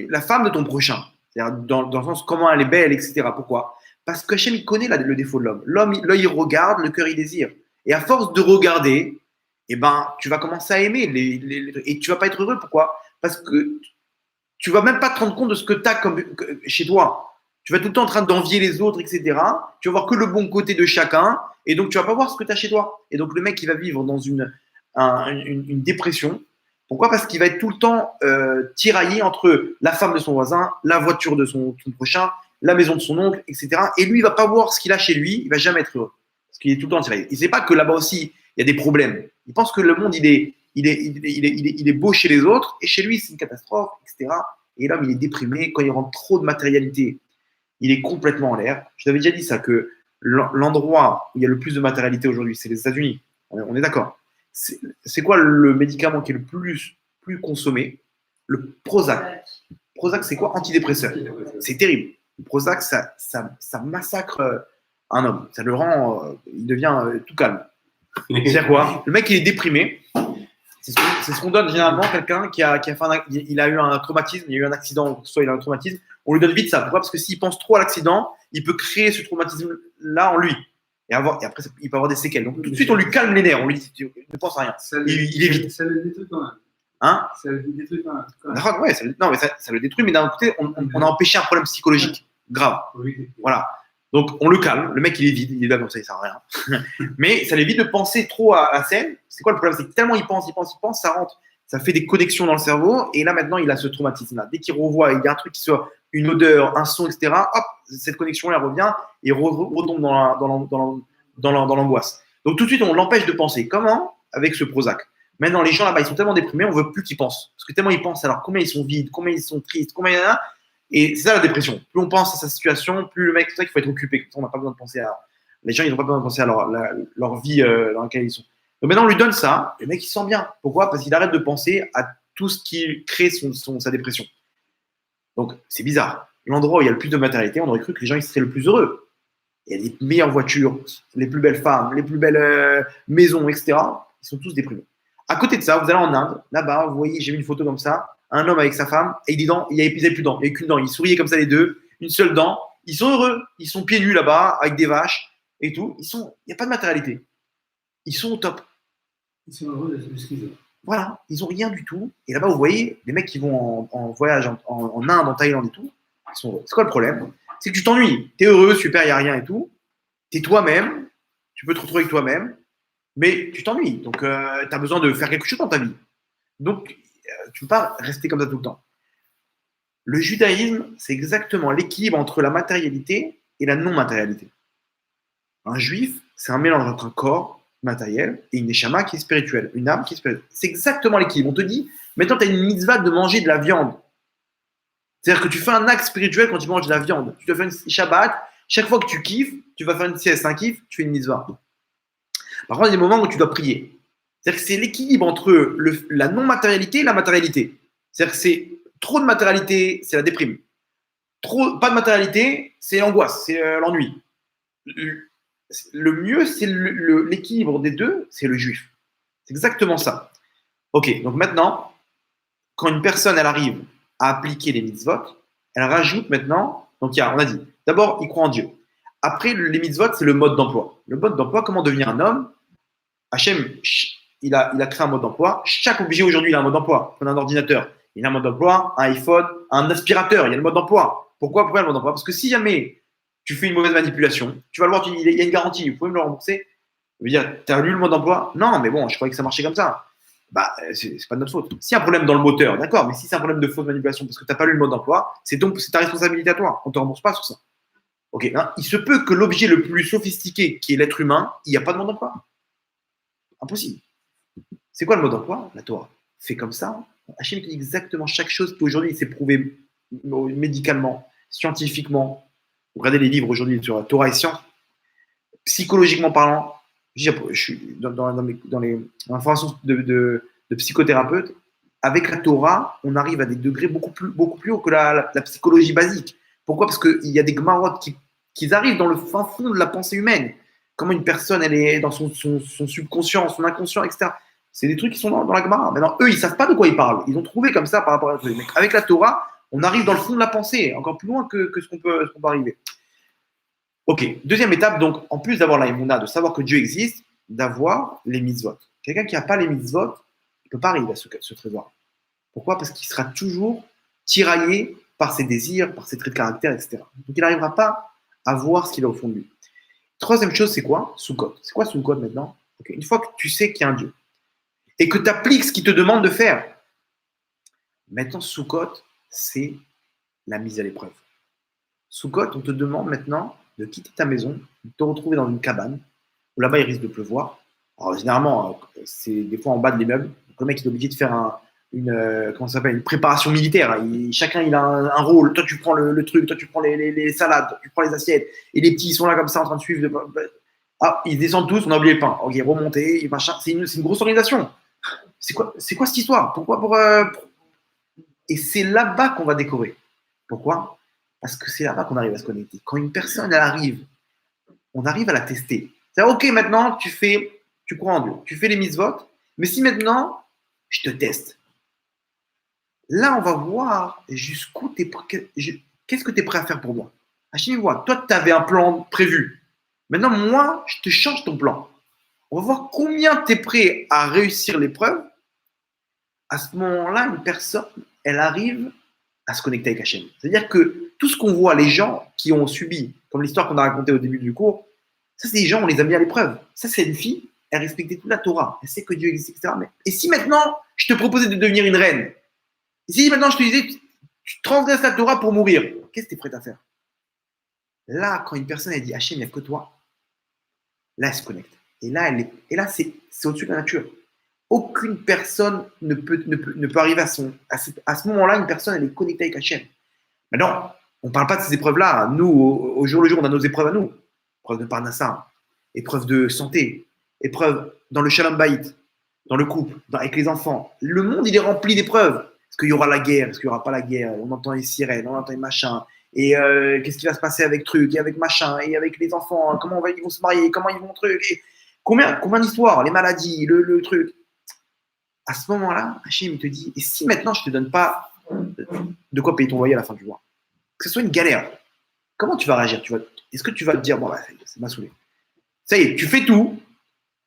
S2: la femme de ton prochain. C'est-à-dire dans le sens comment elle est belle, etc. Pourquoi? Parce que Hachem, il connaît le défaut de l'homme. L'œil, il regarde, le cœur, il désire. Et à force de regarder, eh ben, tu vas commencer à aimer et tu vas pas être heureux. Pourquoi? Parce que tu vas même pas te rendre compte de ce que tu as chez toi. Tu vas tout le temps en train d'envier les autres, etc. Tu vas voir que le bon côté de chacun et donc tu vas pas voir ce que tu as chez toi. Et donc le mec, il va vivre dans une dépression. Pourquoi? Parce qu'il va être tout le temps tiraillé entre la femme de son voisin, la voiture de son prochain, la maison de son oncle, etc. Et lui, il va pas voir ce qu'il a chez lui. Il va jamais être heureux. Parce qu'il est tout le temps tiraillé. Il sait pas que là-bas aussi, il y a des problèmes. Il pense que le monde, il est beau chez les autres et chez lui, c'est une catastrophe, etc. Et l'homme, il est déprimé quand il rentre trop de matérialité. Il est complètement en l'air. Je t'avais déjà dit ça, que l'endroit où il y a le plus de matérialité aujourd'hui, c'est les États-Unis. On est d'accord. C'est quoi le médicament qui est le plus consommé? Le Prozac. Prozac, c'est quoi? Antidépresseur. C'est terrible. Le Prozac, ça massacre un homme. Ça le rend, il devient tout calme. C'est-à-dire quoi? Le mec, il est déprimé. C'est ce qu'on donne généralement à quelqu'un qui a il a eu un traumatisme, il y a eu un accident, soit il a un traumatisme. On lui donne vite ça. Pourquoi? Parce que s'il pense trop à l'accident, il peut créer ce traumatisme-là en lui. Et après, il peut avoir des séquelles. Donc, tout de suite, on lui calme les nerfs. On lui dit, ne pense à rien. Il évite.
S1: Ça le détruit quand même.
S2: Hein?
S1: Ça le détruit quand même.
S2: Ouais, ça le détruit, mais d'un côté, on a empêché un problème psychologique grave. Oui. Voilà. Donc, on le calme. Le mec, il est vide. Il est là, comme ça, il ne sert à rien. Mais ça l'évite de penser trop à la scène. C'est quoi le problème? C'est que tellement il pense, ça rentre. Ça fait des connexions dans le cerveau. Et là, maintenant, il a ce traumatisme-là. Dès qu'il revoit, il y a un truc qui soit une odeur, un son, etc. Hop, cette connexion-là revient et il retombe dans l'angoisse. Donc, tout de suite, on l'empêche de penser. Comment? Avec ce Prozac. Maintenant, les gens là-bas, ils sont tellement déprimés, on ne veut plus qu'ils pensent. Parce que tellement ils pensent, alors combien ils sont vides, combien ils sont tristes, combien il y en a. Et c'est ça la dépression. Plus on pense à sa situation, plus le mec, c'est ça qu'il faut être occupé. On n'a pas besoin de penser à. Les gens, ils n'ont pas besoin de penser à leur vie dans laquelle ils sont. Donc maintenant, on lui donne ça, le mec, il se sent bien. Pourquoi? Parce qu'il arrête de penser à tout ce qui crée sa dépression. Donc, c'est bizarre. L'endroit où il y a le plus de matérialité, on aurait cru que les gens ils seraient le plus heureux. Il y a les meilleures voitures, les plus belles femmes, les plus belles maisons, etc. Ils sont tous déprimés. À côté de ça, vous allez en Inde, là-bas, vous voyez, j'ai vu une photo comme ça, un homme avec sa femme, et il n'y avait plus de dents, il n'y avait qu'une dent. Ils souriaient comme ça les deux, une seule dent. Ils sont heureux, ils sont pieds nus là-bas, avec des vaches et tout. Il n'y a pas de matérialité. Ils sont au top.
S1: Ils sont heureux de ce qu'ils ont.
S2: Voilà, ils n'ont rien du tout. Et là-bas, vous voyez, les mecs qui vont en voyage en Inde, en Thaïlande et tout, c'est quoi le problème? C'est que tu t'ennuies. Tu es heureux, super, il n'y a rien et tout. Tu es toi-même, tu peux te retrouver avec toi-même, mais tu t'ennuies. Donc, tu as besoin de faire quelque chose dans ta vie. Donc, tu ne peux pas rester comme ça tout le temps. Le judaïsme, c'est exactement l'équilibre entre la matérialité et la non-matérialité. Un juif, c'est un mélange entre un corps matériel et une neshama qui est spirituelle, une âme qui est spirituelle. C'est exactement l'équilibre. On te dit, maintenant, tu as une mitzvah de manger de la viande. C'est-à-dire que tu fais un acte spirituel quand tu manges de la viande. Tu te fais une Shabbat, chaque fois que tu kiffes, tu vas faire une sieste, un kiff, tu fais une mitzvah. Par contre, il y a des moments où tu dois prier. C'est-à-dire que c'est l'équilibre entre la non-matérialité et la matérialité. C'est-à-dire que c'est trop de matérialité, c'est la déprime. Pas de matérialité, c'est l'angoisse, c'est l'ennui. Le mieux, c'est l'équilibre des deux, c'est le juif. C'est exactement ça. Ok, donc maintenant, quand une personne, elle arrive à appliquer les mitzvot, elle rajoute maintenant, donc on a dit, d'abord, il croit en Dieu. Après, les mitzvot, c'est le mode d'emploi. Le mode d'emploi, comment devenir un homme? Hachem, il a créé un mode d'emploi. Chaque objet aujourd'hui, il a un mode d'emploi. Prenez un ordinateur, il a un mode d'emploi, un iPhone, un aspirateur, il y a le mode d'emploi. Pourquoi il y a le mode d'emploi? Parce que si jamais tu fais une mauvaise manipulation, tu vas le voir, il y a une garantie, vous pouvez me le rembourser. Je veux dire, tu as lu le mode d'emploi? Non, mais bon, je croyais que ça marchait comme ça. Bah, c'est pas de notre faute. S'il y a un problème dans le moteur, d'accord, mais si c'est un problème de fausse manipulation parce que tu n'as pas lu le mode d'emploi, c'est ta responsabilité à toi. On ne te rembourse pas sur ça. Ok, hein, il se peut que l'objet le plus sophistiqué, qui est l'être humain, il n'y a pas de mode d'emploi. Impossible. C'est quoi le mode d'emploi? La Torah. Fait comme ça. Hachem dit exactement chaque chose qui aujourd'hui s'est prouvé médicalement, scientifiquement. Regardez les livres aujourd'hui sur la Torah et science. Psychologiquement parlant, je suis dans les formations de psychothérapeute. Avec la Torah, on arrive à des degrés beaucoup plus hauts que la psychologie basique. Pourquoi? Parce qu'il y a des gmarot qui arrivent dans le fin fond de la pensée humaine. Comment une personne, elle est dans son subconscient, son inconscient, etc. C'est des trucs qui sont dans la Gemara. Maintenant, eux, ils ne savent pas de quoi ils parlent. Ils ont trouvé comme ça par rapport à la Torah. Mais avec la Torah, on arrive dans le fond de la pensée, encore plus loin que ce qu'on peut arriver. Ok, deuxième étape, donc, en plus d'avoir la Emouna, de savoir que Dieu existe, d'avoir les mitzvot. Quelqu'un qui n'a pas les mitzvot, il ne peut pas arriver à ce trésor. Pourquoi? Parce qu'il sera toujours tiraillé par ses désirs, par ses traits de caractère, etc. Donc, il n'arrivera pas à voir ce qu'il a au fond de lui. Troisième chose, c'est quoi? Soukot. C'est quoi Soukot maintenant? Okay. Une fois que tu sais qu'il y a un Dieu et que tu appliques ce qu'il te demande de faire, maintenant, Soukot, c'est la mise à l'épreuve. Soukot, on te demande maintenant de quitter ta maison, de te retrouver dans une cabane où là-bas il risque de pleuvoir. Alors généralement, c'est des fois en bas de l'immeuble. Donc, le mec il est obligé de faire une préparation militaire. Chacun il a un rôle. Toi tu prends le truc, toi tu prends les salades, toi, tu prends les assiettes. Et les petits ils sont là comme ça en train de suivre. Ah, ils descendent tous, on a oublié le pain. Ok, remonter, machin. C'est une grosse organisation. C'est quoi cette histoire? Pourquoi Et c'est là-bas qu'on va découvrir. Pourquoi? Parce que c'est là-bas qu'on arrive à se connecter. Quand une personne elle arrive, on arrive à la tester. C'est-à-dire, ok, maintenant tu crois en Dieu, tu fais les mitzvot, mais si maintenant je te teste, là on va voir jusqu'où tu es prêt. Qu'est-ce que tu es prêt à faire pour moi? Hachem voit, toi tu avais un plan prévu. Maintenant, moi, je te change ton plan. On va voir combien tu es prêt à réussir l'épreuve. À ce moment-là, une personne, elle arrive à se connecter avec Hachem. C'est-à-dire que tout ce qu'on voit, les gens qui ont subi, comme l'histoire qu'on a racontée au début du cours, ça, c'est des gens, on les a mis à l'épreuve. Ça, c'est une fille, elle respectait toute la Torah. Elle sait que Dieu existe, etc. Et si maintenant, je te proposais de devenir une reine, et si maintenant je te disais, tu transgresses la Torah pour mourir, qu'est-ce que tu es prêt à faire? Là, quand une personne, elle dit, Hachem, il n'y a que toi, là, elle se connecte. Et là, c'est au-dessus de la nature. Aucune personne ne peut arriver à ce moment-là, une personne, elle est connectée avec Hachem. Maintenant, on ne parle pas de ces épreuves-là. Nous, au jour le jour, on a nos épreuves à nous. Épreuve de Parnassa, épreuve de santé, épreuve dans le Shalom Bayit, dans le couple, avec les enfants. Le monde, il est rempli d'épreuves. Est-ce qu'il y aura la guerre? Est-ce qu'il n'y aura pas la guerre? On entend les sirènes, on entend les machins. Et qu'est-ce qui va se passer avec truc, et avec machin, et avec les enfants? Comment ils vont se marier? Comment ils vont truc? Et combien d'histoires? Les maladies, le truc. À ce moment-là, Hachem te dit, et si maintenant je ne te donne pas de quoi payer ton loyer à la fin du mois, que ce soit une galère, comment tu vas réagir? Est-ce que tu vas te dire, bon, bah, ça m'a saoulé. Ça y est, tu fais tout,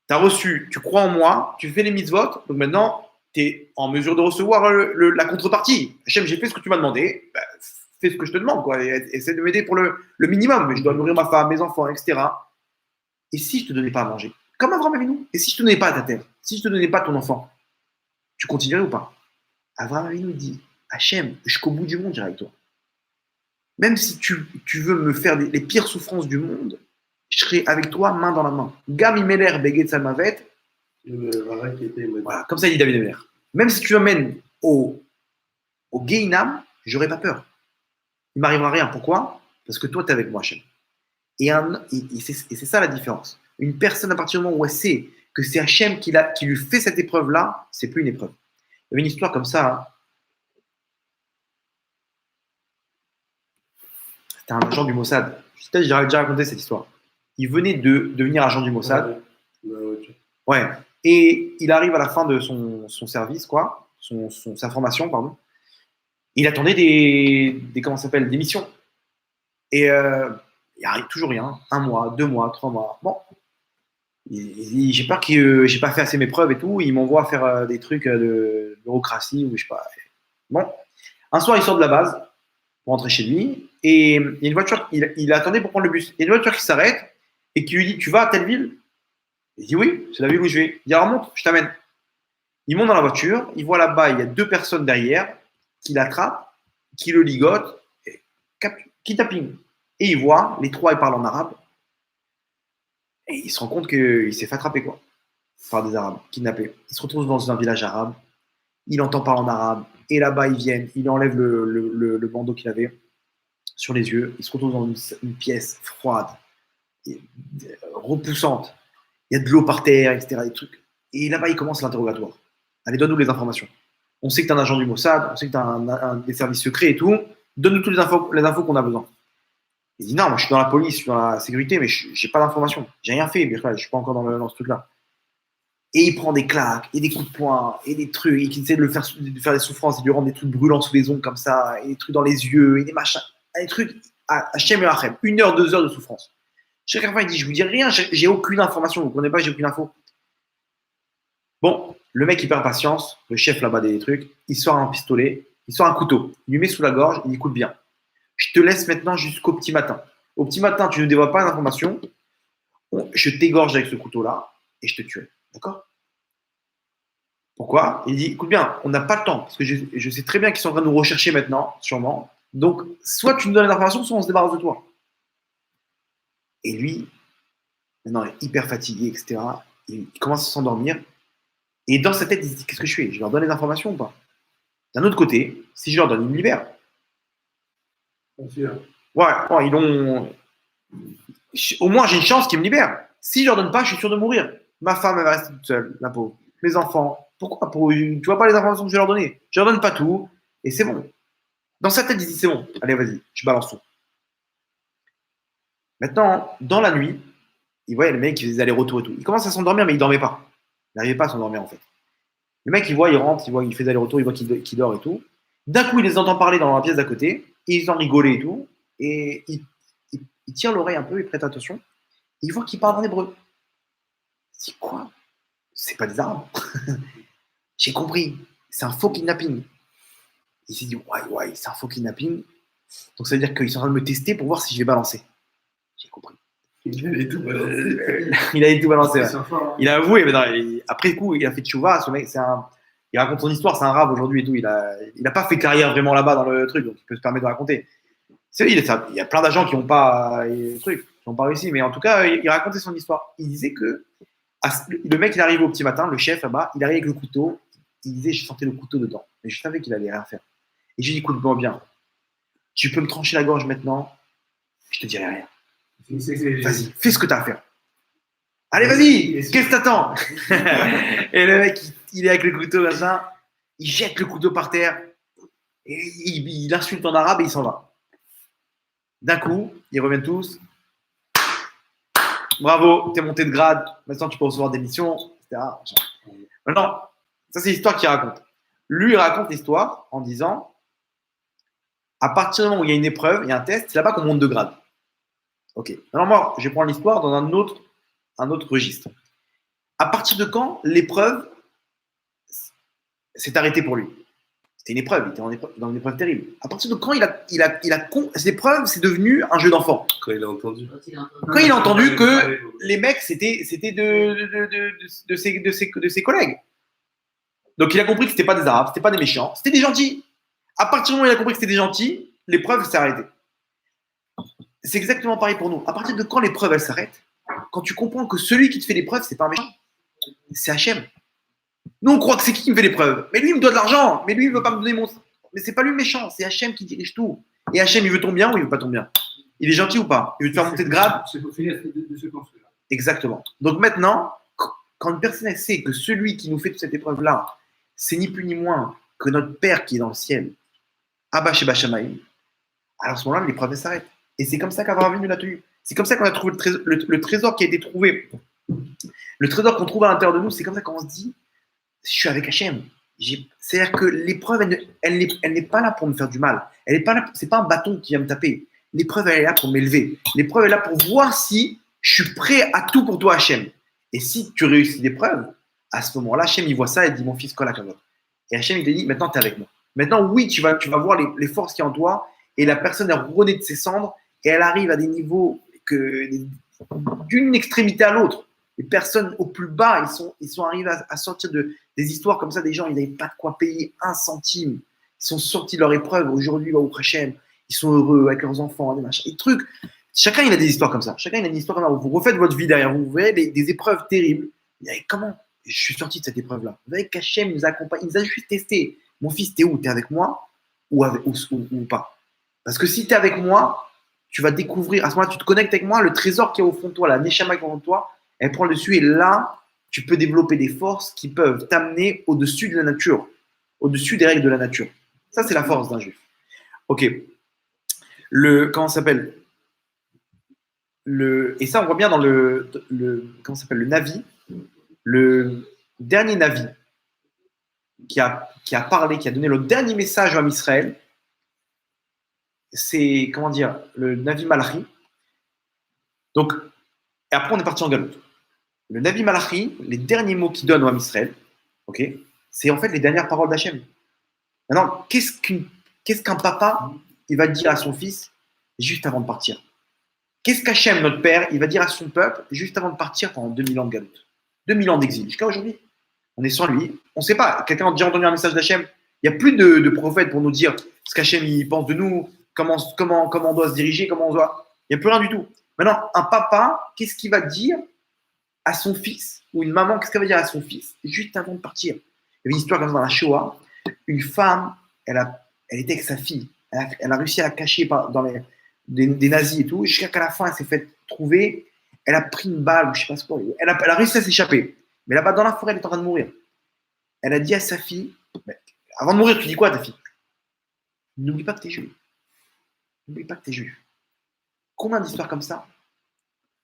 S2: tu as reçu, tu crois en moi, tu fais les mitzvot, donc maintenant, tu es en mesure de recevoir la contrepartie. Hachem, j'ai fait ce que tu m'as demandé, bah, fais ce que je te demande, quoi. Essaie de m'aider pour le minimum. Mais je dois nourrir ma femme, mes enfants, etc. Et si je ne te donnais pas à manger, comme Abraham Avinu, et si je ne te donnais pas ta terre, si je ne te donnais pas ton enfant, tu continuerais ou pas? Abraham Avinu dit, Hachem, jusqu'au bout du monde, j'irai avec toi. Même si tu veux me faire les pires souffrances du monde, je serai avec toi main dans la main. Gam imeler beged salmavet. Voilà, comme ça il dit David Ameller. Même si tu m'amènes au Gehinam, j'aurai pas peur. Il m'arrivera rien. Pourquoi? Parce que toi, tu es avec moi, Hachem. Et c'est ça la différence. Une personne, à partir du moment où elle sait que c'est Hachem qui lui fait cette épreuve-là, c'est plus une épreuve. Il y avait une histoire comme ça. Hein. C'était un agent du Mossad. Je sais pas si j'avais déjà raconté cette histoire. Il venait de devenir agent du Mossad. Ouais. Et il arrive à la fin de son service, quoi, sa formation, pardon. Il attendait comment ça s'appelle, des missions. Et il arrive toujours rien. 1 mois, 2 mois, 3 mois. Bon. J'ai peur que j'ai pas fait assez mes preuves et tout. Il m'envoie faire des trucs de bureaucratie ou je sais pas. Bon. Un soir, il sort de la base pour rentrer chez lui. Et il y a une voiture, il attendait pour prendre le bus. Il y a une voiture qui s'arrête et qui lui dit, tu vas à telle ville? Il dit oui, c'est la ville où je vais. Il dit alors monte, je t'amène. Il monte dans la voiture, il voit là-bas, il y a 2 personnes derrière qui l'attrapent, qui le ligotent, kidnapping. Et il voit, les 3 ils parlent en arabe. Et il se rend compte qu'il s'est fait attraper quoi, par des arabes, kidnappés. Il se retrouve dans un village arabe, il entend parler en arabe, et là-bas ils viennent, il enlève le bandeau qu'il avait sur les yeux, il se retrouve dans une pièce froide, repoussante. Il y a de l'eau par terre, etc. Des trucs. Et là-bas, il commence l'interrogatoire. Allez, donne-nous les informations. On sait que tu es un agent du Mossad, on sait que tu as des services secrets et tout. Donne-nous toutes les infos qu'on a besoin. Il dit non, moi je suis dans la police, je suis dans la sécurité, mais je n'ai pas d'informations. J'ai rien fait, mais je ne suis pas encore dans ce truc-là. Et il prend des claques, et des coups de poing, et des trucs, et il essaie de faire des souffrances, et de lui rendre des trucs brûlants sous les ongles comme ça, et des trucs dans les yeux, et des machins. Des trucs à Hachem et Hachem. 1 heure, 2 heures de souffrance. Chaque fois, il dit, je vous dis rien, j'ai aucune information, vous ne comprenez pas, j'ai aucune info. Bon, le mec, il perd patience, le chef là-bas des trucs, il sort un pistolet, il sort un couteau, il lui met sous la gorge, il dit, écoute bien, je te laisse maintenant jusqu'au petit matin. Au petit matin, tu ne dévoiles pas d'informations, je t'égorge avec ce couteau-là et je te tue. D'accord? Pourquoi? Il dit, écoute bien, on n'a pas le temps, parce que je sais très bien qu'ils sont en train de nous rechercher maintenant, sûrement. Donc, soit tu nous donnes les informations, soit on se débarrasse de toi. Et lui, maintenant, il est hyper fatigué, etc. Il commence à s'endormir. Et dans sa tête, il se dit, qu'est-ce que je fais? Je leur donne les informations ou pas? D'un autre côté, si je leur donne, ils me libèrent. Ouais, au moins, j'ai une chance qu'ils me libèrent. Si je leur donne pas, je suis sûr de mourir. Ma femme, elle va rester toute seule, la pauvre. Mes enfants, pourquoi? Tu vois pas les informations que je vais leur donner. Je leur donne pas tout, et c'est bon. Dans sa tête, il se dit, c'est bon. Allez, vas-y, je balance tout. Maintenant, dans la nuit, il voit le mec qui faisait des allers-retours et tout. Il commence à s'endormir, mais il dormait pas. Il n'arrivait pas à s'endormir, en fait. Le mec, il rentre, il fait des allers-retours, il voit qu'il dort et tout. D'un coup, il les entend parler dans la pièce d'à côté, et ils en rigolent et tout. Et il tire l'oreille un peu, il prête attention. Et il voit qu'ils parlent en hébreu. Il dit quoi? C'est pas des arabes. J'ai compris. C'est un faux kidnapping. Il s'est dit, ouais, c'est un faux kidnapping. Donc ça veut dire qu'ils sont en train de me tester pour voir si je vais balancer. J'ai compris.
S1: Il avait tout balancé.
S2: Il avait tout balancé. Ouais.
S1: Sympa, hein.
S2: Il a avoué, mais non, après coup, il a fait tchouva. Ce mec, il raconte son histoire, c'est un rave aujourd'hui et tout. Il a pas fait carrière vraiment là-bas dans le truc, donc il peut se permettre de raconter. Il y a plein d'agents qui n'ont pas réussi, mais en tout cas, il racontait son histoire. Il disait que le mec, il arrive au petit matin, le chef là-bas, il arrive avec le couteau. Il disait, je sentais le couteau dedans, mais je savais qu'il allait rien faire. Et je lui ai dit, écoute-moi bien, tu peux me trancher la gorge maintenant, je te dirai rien. Vas-y, fais ce que tu as à faire. Allez, vas-y, qu'est-ce que t'attends? Et le mec, il est avec le couteau comme ça, il jette le couteau par terre, et il insulte en arabe et il s'en va. D'un coup, ils reviennent tous. Bravo, t'es monté de grade, maintenant tu peux recevoir des missions, etc. Maintenant, ça c'est l'histoire qu'il raconte. Lui, il raconte l'histoire en disant, à partir du moment où il y a une épreuve, il y a un test, c'est là-bas qu'on monte de grade. Ok. Alors moi, je vais prendre l'histoire dans un autre registre. À partir de quand l'épreuve c'est arrêté pour lui. C'était une épreuve, il était dans une épreuve terrible. À partir de quand cette épreuve, c'est devenu un jeu d'enfant.
S3: Quand il a entendu.
S2: Quand il a entendu que les mecs, c'était de ses collègues. Donc il a compris que c'était pas des Arabes, c'était pas des méchants, c'était des gentils. À partir du moment où il a compris que c'était des gentils, l'épreuve s'est arrêtée. C'est exactement pareil pour nous. À partir de quand l'épreuve elle s'arrête, quand tu comprends que celui qui te fait l'épreuve, c'est pas un méchant, c'est Hachem. Nous on croit que c'est qui me fait l'épreuve, mais lui il me doit de l'argent, mais lui il veut pas me donner mon. Mais c'est pas lui le méchant, c'est Hachem qui dirige tout. Et Hachem il veut ton bien ou il veut pas ton bien? Il est gentil ou pas? Il veut te faire monter de grade?
S1: C'est pour finir de se construire.
S2: Exactement. Donc maintenant, quand une personne elle sait que celui qui nous fait toute cette épreuve-là, c'est ni plus ni moins que notre Père qui est dans le ciel, Abba Sheba Shamayim, alors à ce moment-là, l'épreuve s'arrête. Et c'est comme ça qu'Abraham Avinu l'a tenu. C'est comme ça qu'on a trouvé le trésor qui a été trouvé. Le trésor qu'on trouve à l'intérieur de nous, c'est comme ça qu'on se dit, je suis avec Hachem. C'est-à-dire que l'épreuve, elle n'est pas là pour me faire du mal. Elle n'est pas là, c'est pas un bâton qui va me taper. L'épreuve, elle est là pour m'élever. L'épreuve est là pour voir si je suis prêt à tout pour toi, Hachem. Et si tu réussis l'épreuve, à ce moment-là, Hachem, il voit ça et dit, mon fils, colle à Kavod. Et Hachem, il te dit, maintenant, tu es avec moi. Maintenant, oui, tu vas voir les forces qui sont en toi et la personne est renée de ses cendres et elle arrive à des niveaux d'une extrémité à l'autre. Les personnes au plus bas, ils sont arrivés à sortir des histoires comme ça, des gens, ils n'avaient pas de quoi payer un centime. Ils sont sortis de leur épreuve. Aujourd'hui, au Hachem, ils sont heureux avec leurs enfants, des machins, des trucs. Chacun, il a des histoires comme ça. Chacun, il a une histoire comme ça. Vous refaites votre vie derrière vous, vous verrez des épreuves terribles. Comment je suis sorti de cette épreuve-là? Vous verrez qu'Hachem nous accompagne, il nous a juste testé. Mon fils, t'es où? T'es avec moi ou pas? Parce que si t'es avec moi, tu vas découvrir, à ce moment-là, tu te connectes avec moi, le trésor qui est au fond de toi, la Neshama qui est au fond de toi, elle prend le dessus et là, tu peux développer des forces qui peuvent t'amener au-dessus de la nature, au-dessus des règles de la nature. Ça, c'est la force d'un juif. Ok. Comment ça s'appelle? Et ça, on voit bien dans comment ça s'appelle? Le Navi, le dernier Navi qui a parlé, qui a donné le dernier message à Israël, c'est, comment dire, le Navi Malachi. Donc, et après, on est parti en galoute. Le Navi Malachi, les derniers mots qu'il donne au Israël, ok, c'est en fait les dernières paroles d'Hachem. Maintenant, qu'est-ce qu'un papa, il va dire à son fils juste avant de partir? Qu'est-ce qu'Hachem, notre père, il va dire à son peuple juste avant de partir pendant 2000 ans de galoute, 2000 ans d'exil, jusqu'à aujourd'hui? On est sans lui. On ne sait pas. Quelqu'un a déjà entendu un message d'Hachem. Il n'y a plus de prophètes pour nous dire ce qu'Hachem il pense de nous, comment on doit se diriger, comment on doit. Il n'y a plus rien du tout. Maintenant, un papa, qu'est-ce qu'il va dire à son fils? Ou une maman, qu'est-ce qu'elle va dire à son fils juste avant de partir? Il y avait une histoire comme ça dans la Shoah. Une femme, elle était avec sa fille. Elle a réussi à la cacher dans des nazis et tout. Jusqu'à la fin, elle s'est fait trouver. Elle a pris une balle, je ne sais pas quoi. Elle a réussi à s'échapper. Mais là-bas, dans la forêt, elle est en train de mourir. Elle a dit à sa fille, avant de mourir, tu dis quoi à ta fille? N'oublie pas que tu es juif. N'oublie pas que tu es juif. Combien d'histoires comme ça?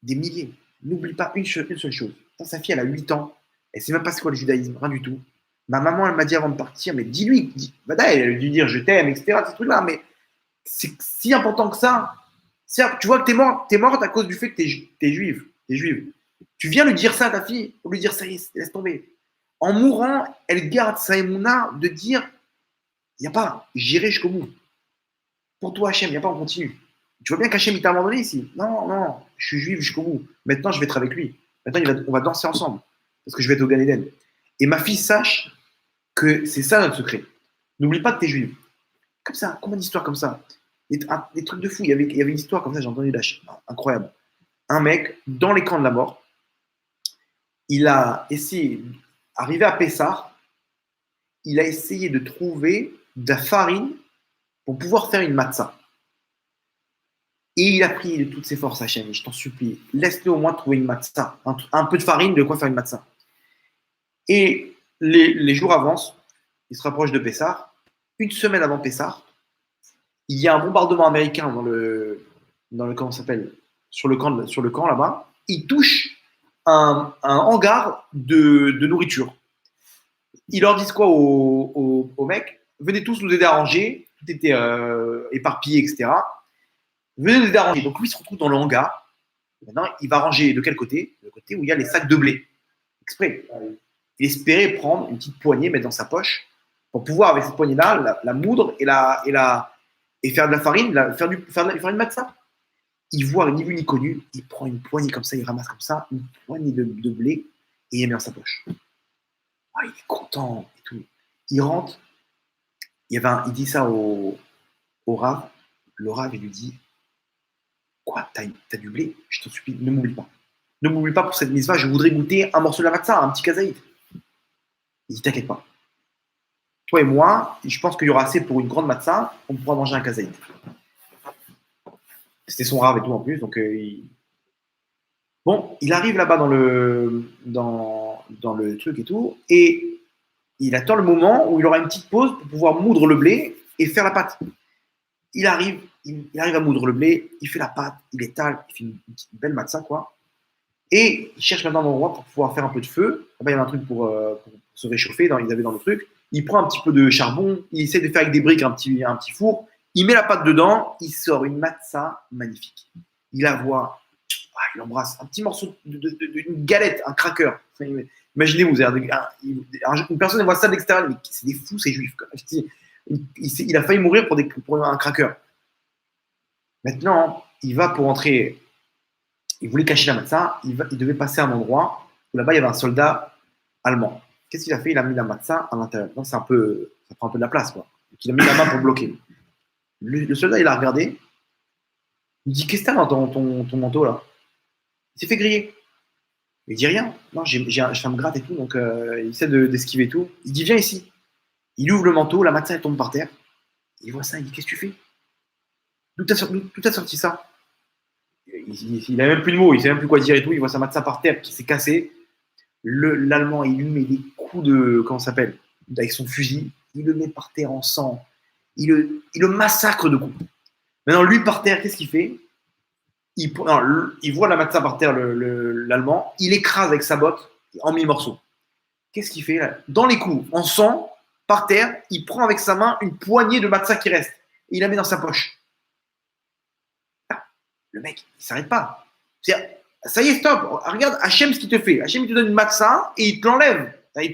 S2: Des milliers. N'oublie pas une seule chose. Quand sa fille, elle a 8 ans, elle ne sait même pas c'est quoi le judaïsme, rien du tout. Ma maman, elle m'a dit avant de partir, mais dis-lui, elle a dû dire je t'aime, etc. Ces trucs-là, mais c'est si important que ça. Tu vois que tu es morte à cause du fait que tu es juive. T'es juive. Tu viens lui dire ça à ta fille, pour lui dire ça y est, laisse tomber. En mourant, elle garde sa émouna de dire, il n'y a pas, j'irai jusqu'au bout. Pour toi, Hachem, il n'y a pas, on continue. Tu vois bien qu'Hachem, il t'a abandonné ici. Non, je suis juif jusqu'au bout. Maintenant, je vais être avec lui. Maintenant, on va danser ensemble. Parce que je vais être au Gan Eden. Et ma fille sache que c'est ça notre secret. N'oublie pas que tu es juif. Comme ça, combien d'histoires comme ça? Des trucs de fou. Il y avait une histoire comme ça, j'ai entendu incroyable. Un mec, dans les camps de la mort, il a essayé, arrivé à Pessah, il a essayé de trouver de la farine pour pouvoir faire une matzah. Et il a pris de toutes ses forces, Hachem, je t'en supplie, laisse-le au moins trouver une matzah, un peu de farine, de quoi faire une matzah. Et les jours avancent, il se rapproche de Pessah. Une semaine avant Pessah, il y a un bombardement américain dans le comment ça s'appelle, sur le camp là-bas. Il touche un hangar de nourriture. Ils leur disent quoi aux mecs? Venez tous nous aider à ranger. Tout était éparpillé, etc. Venez nous aider à ranger. Donc lui, il se retrouve dans le hangar. Maintenant, il va ranger de quel côté? Le côté où il y a les sacs de blé. Exprès. Il espérait prendre une petite poignée, mettre dans sa poche pour pouvoir, avec cette poignée-là, la moudre et faire de la farine, faire une matzah. Il voit, ni vu ni connu, il prend une poignée comme ça, il ramasse comme ça, une poignée de blé, et il met dans sa poche. Ah, il est content et tout. Il rentre, il dit ça au Rav. Le Rav, il lui dit, quoi, t'as du blé? Je t'en supplie, ne m'oublie pas. Ne m'oublie pas pour cette mitzvah, je voudrais goûter un morceau de la matzah, un petit kazaïd. Il dit, t'inquiète pas. Toi et moi, je pense qu'il y aura assez pour une grande matzah, on pourra manger un kazaïd. C'était son Rav et tout en plus, donc bon, il arrive là-bas dans le truc et tout, et il attend le moment où il aura une petite pause pour pouvoir moudre le blé et faire la pâte. Il arrive à moudre le blé, il fait la pâte, il étale, il fait une belle matzah, quoi. Et il cherche maintenant un endroit pour pouvoir faire un peu de feu. Là-bas, il y avait un truc pour se réchauffer, ils avaient dans le truc. Il prend un petit peu de charbon, il essaie de faire avec des briques un petit four, il met la pâte dedans, il sort une matzah magnifique. Il la voit, il embrasse un petit morceau d'une galette, un cracker. Enfin, imaginez-vous, une personne voit ça de l'extérieur, mais c'est des fous, ces juifs. Il a failli mourir pour un cracker. Maintenant, il va pour entrer. Il voulait cacher la matzah, il devait passer à un endroit où là-bas il y avait un soldat allemand. Qu'est-ce qu'il a fait? Il a mis la matzah à l'intérieur. Donc ça prend un peu de la place, quoi. Donc il a mis la main pour bloquer. Le soldat, il a regardé. Il dit, qu'est-ce que t'as dans ton manteau là? Il s'est fait griller. Il dit rien. Non, je me gratte et tout, donc il essaie d'esquiver tout. Il dit, viens ici. Il ouvre le manteau, la matzah elle tombe par terre. Il voit ça, il dit, qu'est-ce que tu fais? D'où t'as sorti ça? Il n'a même plus de mots, il ne sait même plus quoi dire et tout. Il voit sa matzah par terre qui s'est cassée. L'Allemand, il lui met des coups de. Comment ça s'appelle? Avec son fusil. Il le met par terre en sang. Il le massacre de coups. Maintenant, lui par terre, qu'est-ce qu'il fait? Il voit la matzah par terre, l'Allemand. Il écrase avec sa botte en 1000 morceaux. Qu'est-ce qu'il fait là? Dans les coups, en sang, par terre, il prend avec sa main une poignée de matzah qui reste. Et il la met dans sa poche. Le mec, il ne s'arrête pas. Ça y est, stop. Regarde Hachem ce qu'il te fait. Hachem, il te donne une matzah et il te l'enlève. Il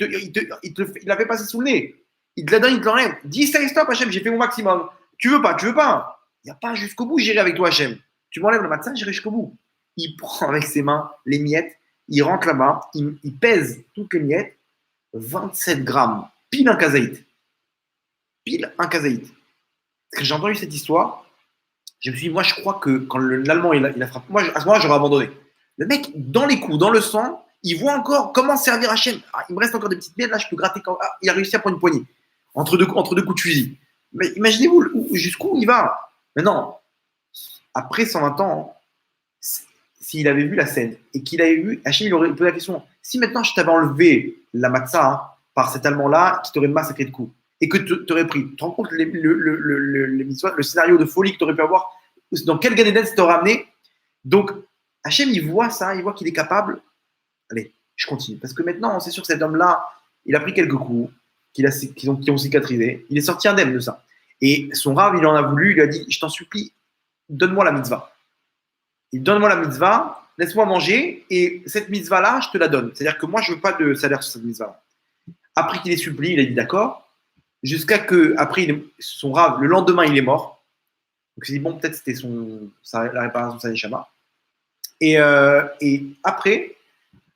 S2: l'a fait passer sous le nez. Il te la donne, il te l'enlève. Dis, ça y est, stop, Hachem, j'ai fait mon maximum. Tu veux pas. Il n'y a pas jusqu'au bout, j'irai avec toi, Hachem. Tu m'enlèves la matzah, j'irai jusqu'au bout. Il prend avec ses mains les miettes, il rentre là-bas, il pèse toutes les miettes, 27 grammes, pile un kazaït. Pile un kazaït. Quand j'ai entendu cette histoire, je me suis dit, moi, je crois que quand l'Allemand il a frappé, moi, à ce moment-là, j'aurais abandonné. Le mec, dans les coups, dans le sang, il voit encore comment servir Hachem. Il me reste encore des petites miettes, là, je peux gratter. Il a réussi à prendre une poignée entre deux coups de fusil. Mais imaginez-vous jusqu'où il va. Maintenant, après 120 ans, s'il avait vu la scène et qu'il avait vu, Hachem, il aurait posé la question, si maintenant je t'avais enlevé la matzah par cet Allemand-là qui t'aurait massacré de coups, et que tu aurais pris. Tu te rends compte le scénario de folie que tu aurais pu avoir, dans quel Gan Eden ça t'aurait amené? Donc, Hachem, il voit ça, il voit qu'il est capable. Allez, je continue. Parce que maintenant, c'est sûr que cet homme-là, il a pris quelques coups qui ont cicatrisé. Il est sorti indemne de ça. Et son Rav, il en a voulu, il lui a dit, je t'en supplie, donne-moi la mitzvah. Il donne-moi la mitzvah, laisse-moi manger, et cette mitzvah-là, je te la donne. C'est-à-dire que moi, je ne veux pas de salaire sur cette mitzvah-là. Après qu'il ait supplié, il a dit d'accord. Jusqu'à que, après, son Rav, le lendemain, il est mort. Donc, il s'est dit, bon, peut-être c'était la réparation de sa neshama. Et après,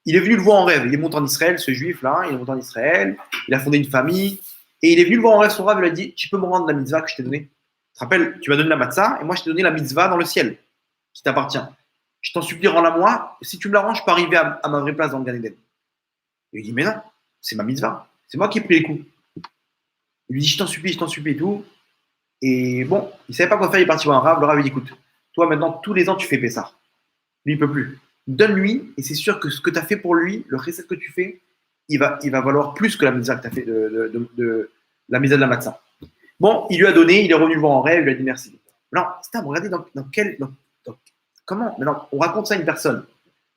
S2: il est venu le voir en rêve. Il est monté en Israël, ce juif-là, il est monté en Israël, il a fondé une famille, et il est venu le voir en rêve, son Rav, il lui a dit, tu peux me rendre la mitzvah que je t'ai donnée? Tu te rappelles, tu m'as donné la matzah, et moi, je t'ai donné la mitzvah dans le ciel, qui t'appartient. Je t'en supplie, rends-la moi. Si tu me la rends, je peux arriver à ma vraie place dans le Gan Eden. Il dit, mais non, c'est ma mitzvah. C'est moi qui ai pris les coups. Il lui dit, je t'en supplie et tout. Et bon, il ne savait pas quoi faire, il est parti voir un Rav. Le Rav lui dit, écoute, toi maintenant, tous les ans, tu fais Pessah. Lui, il ne peut plus. Donne-lui, et c'est sûr que ce que tu as fait pour lui, le recette que tu fais, il va valoir plus que la mitzvah que tu as fait la mitzvah de la matzah. Bon, il lui a donné, il est revenu le voir en rêve, il lui a dit merci. Non, Stam, regardez comment maintenant, on raconte ça à une personne.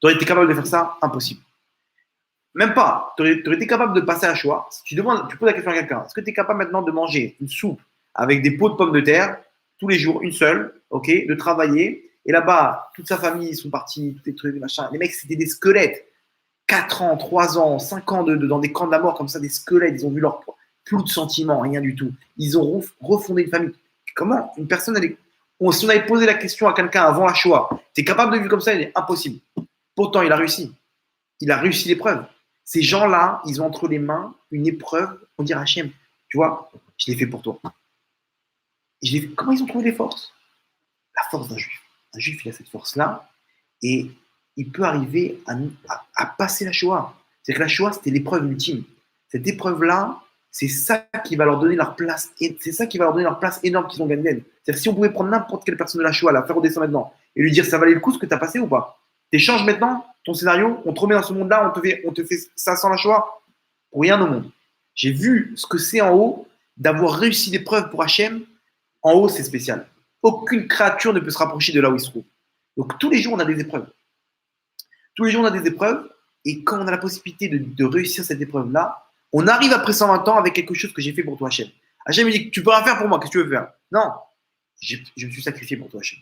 S2: Tu aurais été capable de faire ça? Impossible. Même pas. Tu aurais été capable de passer à choix. Si tu poses la question à quelqu'un, est-ce que tu es capable maintenant de manger une soupe avec des pots de pommes de terre tous les jours, une seule, ok, de travailler, et là-bas, toute sa famille, ils sont partis, tous les trucs, machin. Les mecs, c'était des squelettes. 4 ans, 3 ans, 5 ans dans des camps de la mort comme ça, des squelettes, ils ont vu leur. plus de sentiments, rien du tout. Ils ont refondé une famille. Comment une personne, si on avait posé la question à quelqu'un avant la Shoah, tu es capable de vivre comme ça? Il est impossible. Pourtant, il a réussi. Il a réussi l'épreuve. Ces gens-là, ils ont entre les mains une épreuve. On dirait Hachem, tu vois, je l'ai fait pour toi. Comment ils ont trouvé les forces? La force d'un juif. Un juif, il a cette force-là et il peut arriver à passer la Shoah. C'est que la Shoah, c'était l'épreuve ultime. Cette épreuve-là, c'est ça qui va leur donner leur place. Et c'est ça qui va leur donner leur place énorme qu'ils ont gagné. C'est-à-dire si on pouvait prendre n'importe quelle personne de la Shoah, la faire redescendre maintenant et lui dire ça valait le coup ce que tu as passé ou pas? T'échanges maintenant ton scénario, on te remet dans ce monde-là, on te fait ça sans la Shoah pour rien au monde. J'ai vu ce que c'est en haut d'avoir réussi l'épreuve pour Hachem. En haut, c'est spécial. Aucune créature ne peut se rapprocher de là où il se trouve. Donc tous les jours, on a des épreuves. Tous les jours, on a des épreuves. Et quand on a la possibilité de réussir cette épreuve-là, on arrive après 120 ans avec quelque chose que j'ai fait pour toi, Hachem. Hachem me dit, tu peux rien faire pour moi, qu'est-ce que tu veux faire? Non, je me suis sacrifié pour toi, Hachem.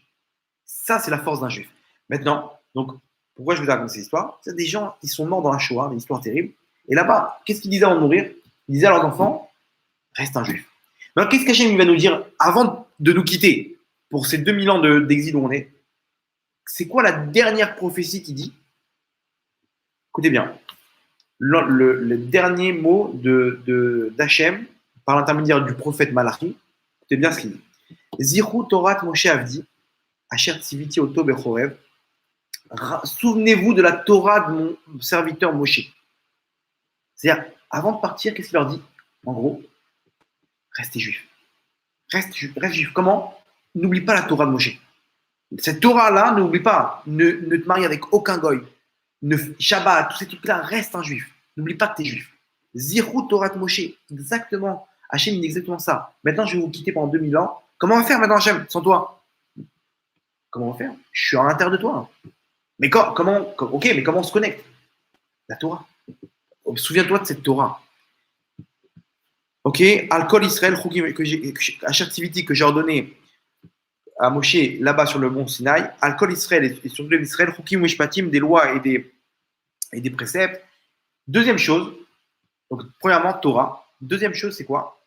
S2: Ça, c'est la force d'un juif. Maintenant, donc, pourquoi je vous raconte cette histoire? C'est des gens, ils sont morts dans la Shoah, une histoire terrible. Et là-bas, qu'est-ce qu'ils disaient avant de mourir? Ils disaient à leurs enfants, reste un juif. Maintenant, qu'est-ce qu'Hachem va nous dire avant de nous quitter pour ces 2000 ans d'exil où on est? C'est quoi la dernière prophétie qui dit? Écoutez bien, le dernier mot d'Hachem par l'intermédiaire du prophète Malachi, écoutez bien ce qu'il dit. Zichru Torat Moshe Avdi, Asher Tziviti Oto Bechorev. Souvenez-vous de la Torah de mon serviteur Moshe. C'est-à-dire, avant de partir, qu'est-ce qu'il leur dit? En gros, restez juifs. Reste juif. Comment? N'oublie pas la Torah de Moshe. Cette Torah-là, n'oublie pas. Ne te marie avec aucun goy. Shabbat, tous ces trucs-là, reste un juif. N'oublie pas que tu es juif. Zirou Torah de Moshe. Exactement. Hachem, il dit exactement ça. Maintenant, je vais vous quitter pendant 2000 ans. Comment on va faire maintenant, Hachem, sans toi? Comment on va faire? Je suis à l'intérieur de toi. Mais comment on se connecte? La Torah. Souviens-toi de cette Torah. Ok, Alcool Israël, activité que j'ai ordonné à Moshe là-bas sur le mont Sinaï, Alcool Israël et sur le Israël, Chukim Mishpatim, des lois et des préceptes. Deuxième chose, donc premièrement Torah. Deuxième chose, c'est quoi?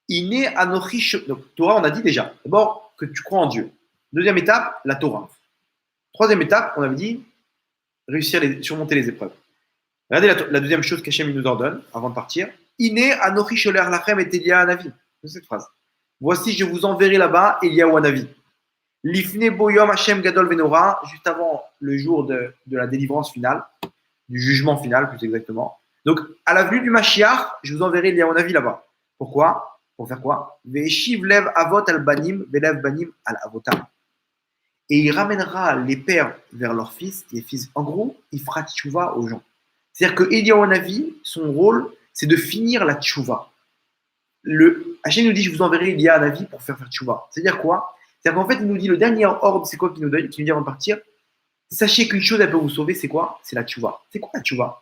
S2: Iné Anochi. Donc Torah, on a dit déjà. D'abord que tu crois en Dieu. Deuxième étape, la Torah. Troisième étape, on avait dit réussir surmonter les épreuves. Regardez la deuxième chose qu'Hachem nous ordonne avant de partir. Iné Anochi Sholer Lachem et Elia Anavi. C'est cette phrase. Voici, je vous enverrai là-bas Elia ou Anavi. Lifne Boyom Hachem Gadol Venora, juste avant le jour de la délivrance finale, du jugement final plus exactement. Donc, à la venue du Mashiach, je vous enverrai Elia ou Anavi là-bas. Pourquoi? Pour faire quoi? Ve'eshiv lev avot al banim, ve'lev banim al avotam. Et il ramènera les pères vers leurs fils, les fils. En gros, il fera tchouva aux gens. C'est-à-dire que Eliyahu Hanavi, son rôle, c'est de finir la tchouva. Hachem nous dit, je vous enverrai Eliyahu Hanavi pour faire tchouva. C'est-à-dire quoi? C'est-à-dire qu'en fait, il nous dit, le dernier ordre, c'est quoi qu'il nous dit avant de partir? Sachez qu'une chose, elle peut vous sauver, c'est quoi? C'est la tchouva. C'est quoi la tchouva?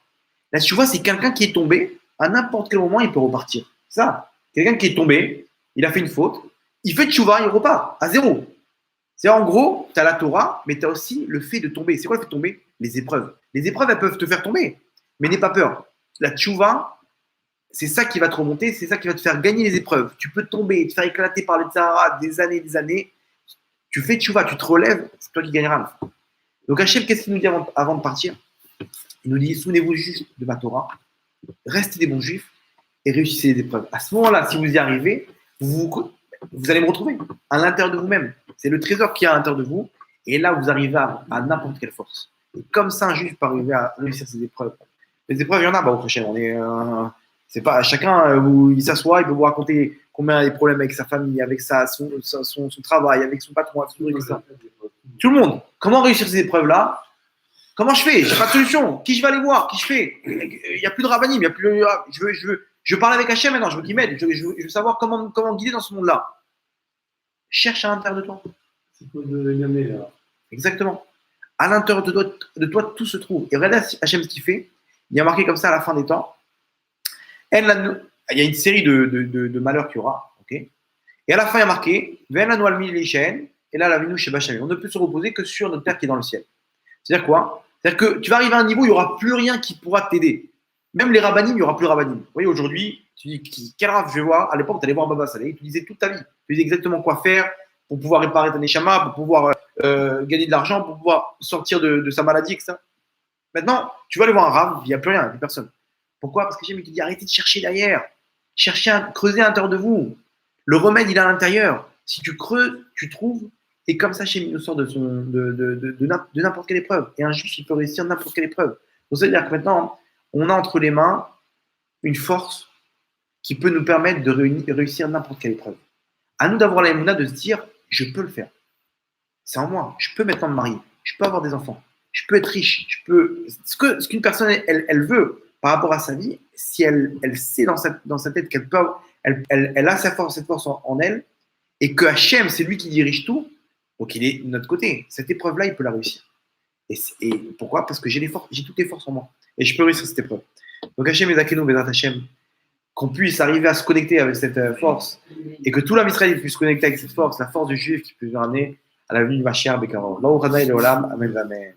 S2: La tchouva, c'est quelqu'un qui est tombé, à n'importe quel moment, il peut repartir. C'est ça. Quelqu'un qui est tombé, il a fait une faute, il fait tchouva, il repart à zéro. C'est en gros, tu as la Torah, mais tu as aussi le fait de tomber. C'est quoi le fait de tomber? Les épreuves. Les épreuves, elles peuvent te faire tomber, mais n'aie pas peur. La tchouva, c'est ça qui va te remonter, c'est ça qui va te faire gagner les épreuves. Tu peux tomber, te faire éclater par le Sahara des années. Tu fais tchouva, tu te relèves, c'est toi qui gagneras. Donc Hachem, qu'est-ce qu'il nous dit avant de partir? Il nous dit, souvenez-vous juste de ma Torah, restez des bons juifs et réussissez les épreuves. À ce moment-là, si vous y arrivez, vous allez me retrouver à l'intérieur de vous-même. C'est le trésor qui est à l'intérieur de vous. Et là, vous arrivez à n'importe quelle force. Et comme ça, un juif peut arriver à réussir ses épreuves. Les épreuves, il y en a, au prochain. C'est pas chacun où il s'assoit, il peut vous raconter combien il a des problèmes avec sa famille, avec son travail, avec son patron, avec ça. Tout le monde. Comment réussir ces épreuves-là? Comment je fais? J'ai pas de solution. Qui je vais aller voir? Qui je fais? Il n'y a plus de rabbinim, il y a plus. Je parle avec Hachem maintenant. Je veux qu'il m'aide. Je veux savoir comment guider dans ce monde-là. Cherche à l'intérieur de toi.
S1: C'est quoi de gagner là?
S2: Exactement. À l'intérieur de toi, tout se trouve. Et regardez Hachem ce qu'il fait. Il y a marqué comme ça à la fin des temps. Il y a une série de malheurs qu'il y aura. Okay, et à la fin, il y a marqué et là, la chez Bachamé. On ne peut se reposer que sur notre Père qui est dans le ciel. C'est-à-dire quoi? C'est-à-dire que tu vas arriver à un niveau où il n'y aura plus rien qui pourra t'aider. Même les rabbinim, il n'y aura plus rabbinim. Vous voyez, aujourd'hui, tu dis quel rave je vais voir. À l'époque, tu allais voir Baba Saleh, il te disait toute ta vie. Tu disais exactement quoi faire pour pouvoir réparer ta neshama, pour pouvoir gagner de l'argent, pour pouvoir sortir de sa maladie, etc. Maintenant, tu vas aller voir un rave, il n'y a plus rien, il n'y a plus personne. Pourquoi? Parce que Hachem, il te dit arrêtez de chercher derrière. Creusez à l'intérieur de vous. Le remède, il est à l'intérieur. Si tu creuses, tu trouves. Et comme ça, Hachem, il nous sort de n'importe quelle épreuve. Et un juif, il peut réussir n'importe quelle épreuve. Donc, ça veut dire que maintenant, on a entre les mains une force qui peut nous permettre de réussir n'importe quelle épreuve. À nous d'avoir la émouna de se dire je peux le faire. C'est en moi. Je peux maintenant me marier. Je peux avoir des enfants. Je peux être riche. Ce qu'une personne, elle veut par rapport à sa vie, si elle sait dans sa tête qu'elle peut, elle a cette force en elle, et que Hachem, c'est lui qui dirige tout, donc il est de notre côté. Cette épreuve-là, il peut la réussir. Et pourquoi? Parce que j'ai toutes les forces en moi. Et je peux réussir cette épreuve. Donc Hachem et Zakenu, Bezat Hachem, qu'on puisse arriver à se connecter avec cette force, et que tout l'âme Israël puisse se connecter avec cette force, la force du juif qui peut nous amener à la venue de Mashiach Bekarov. Amen. Amen.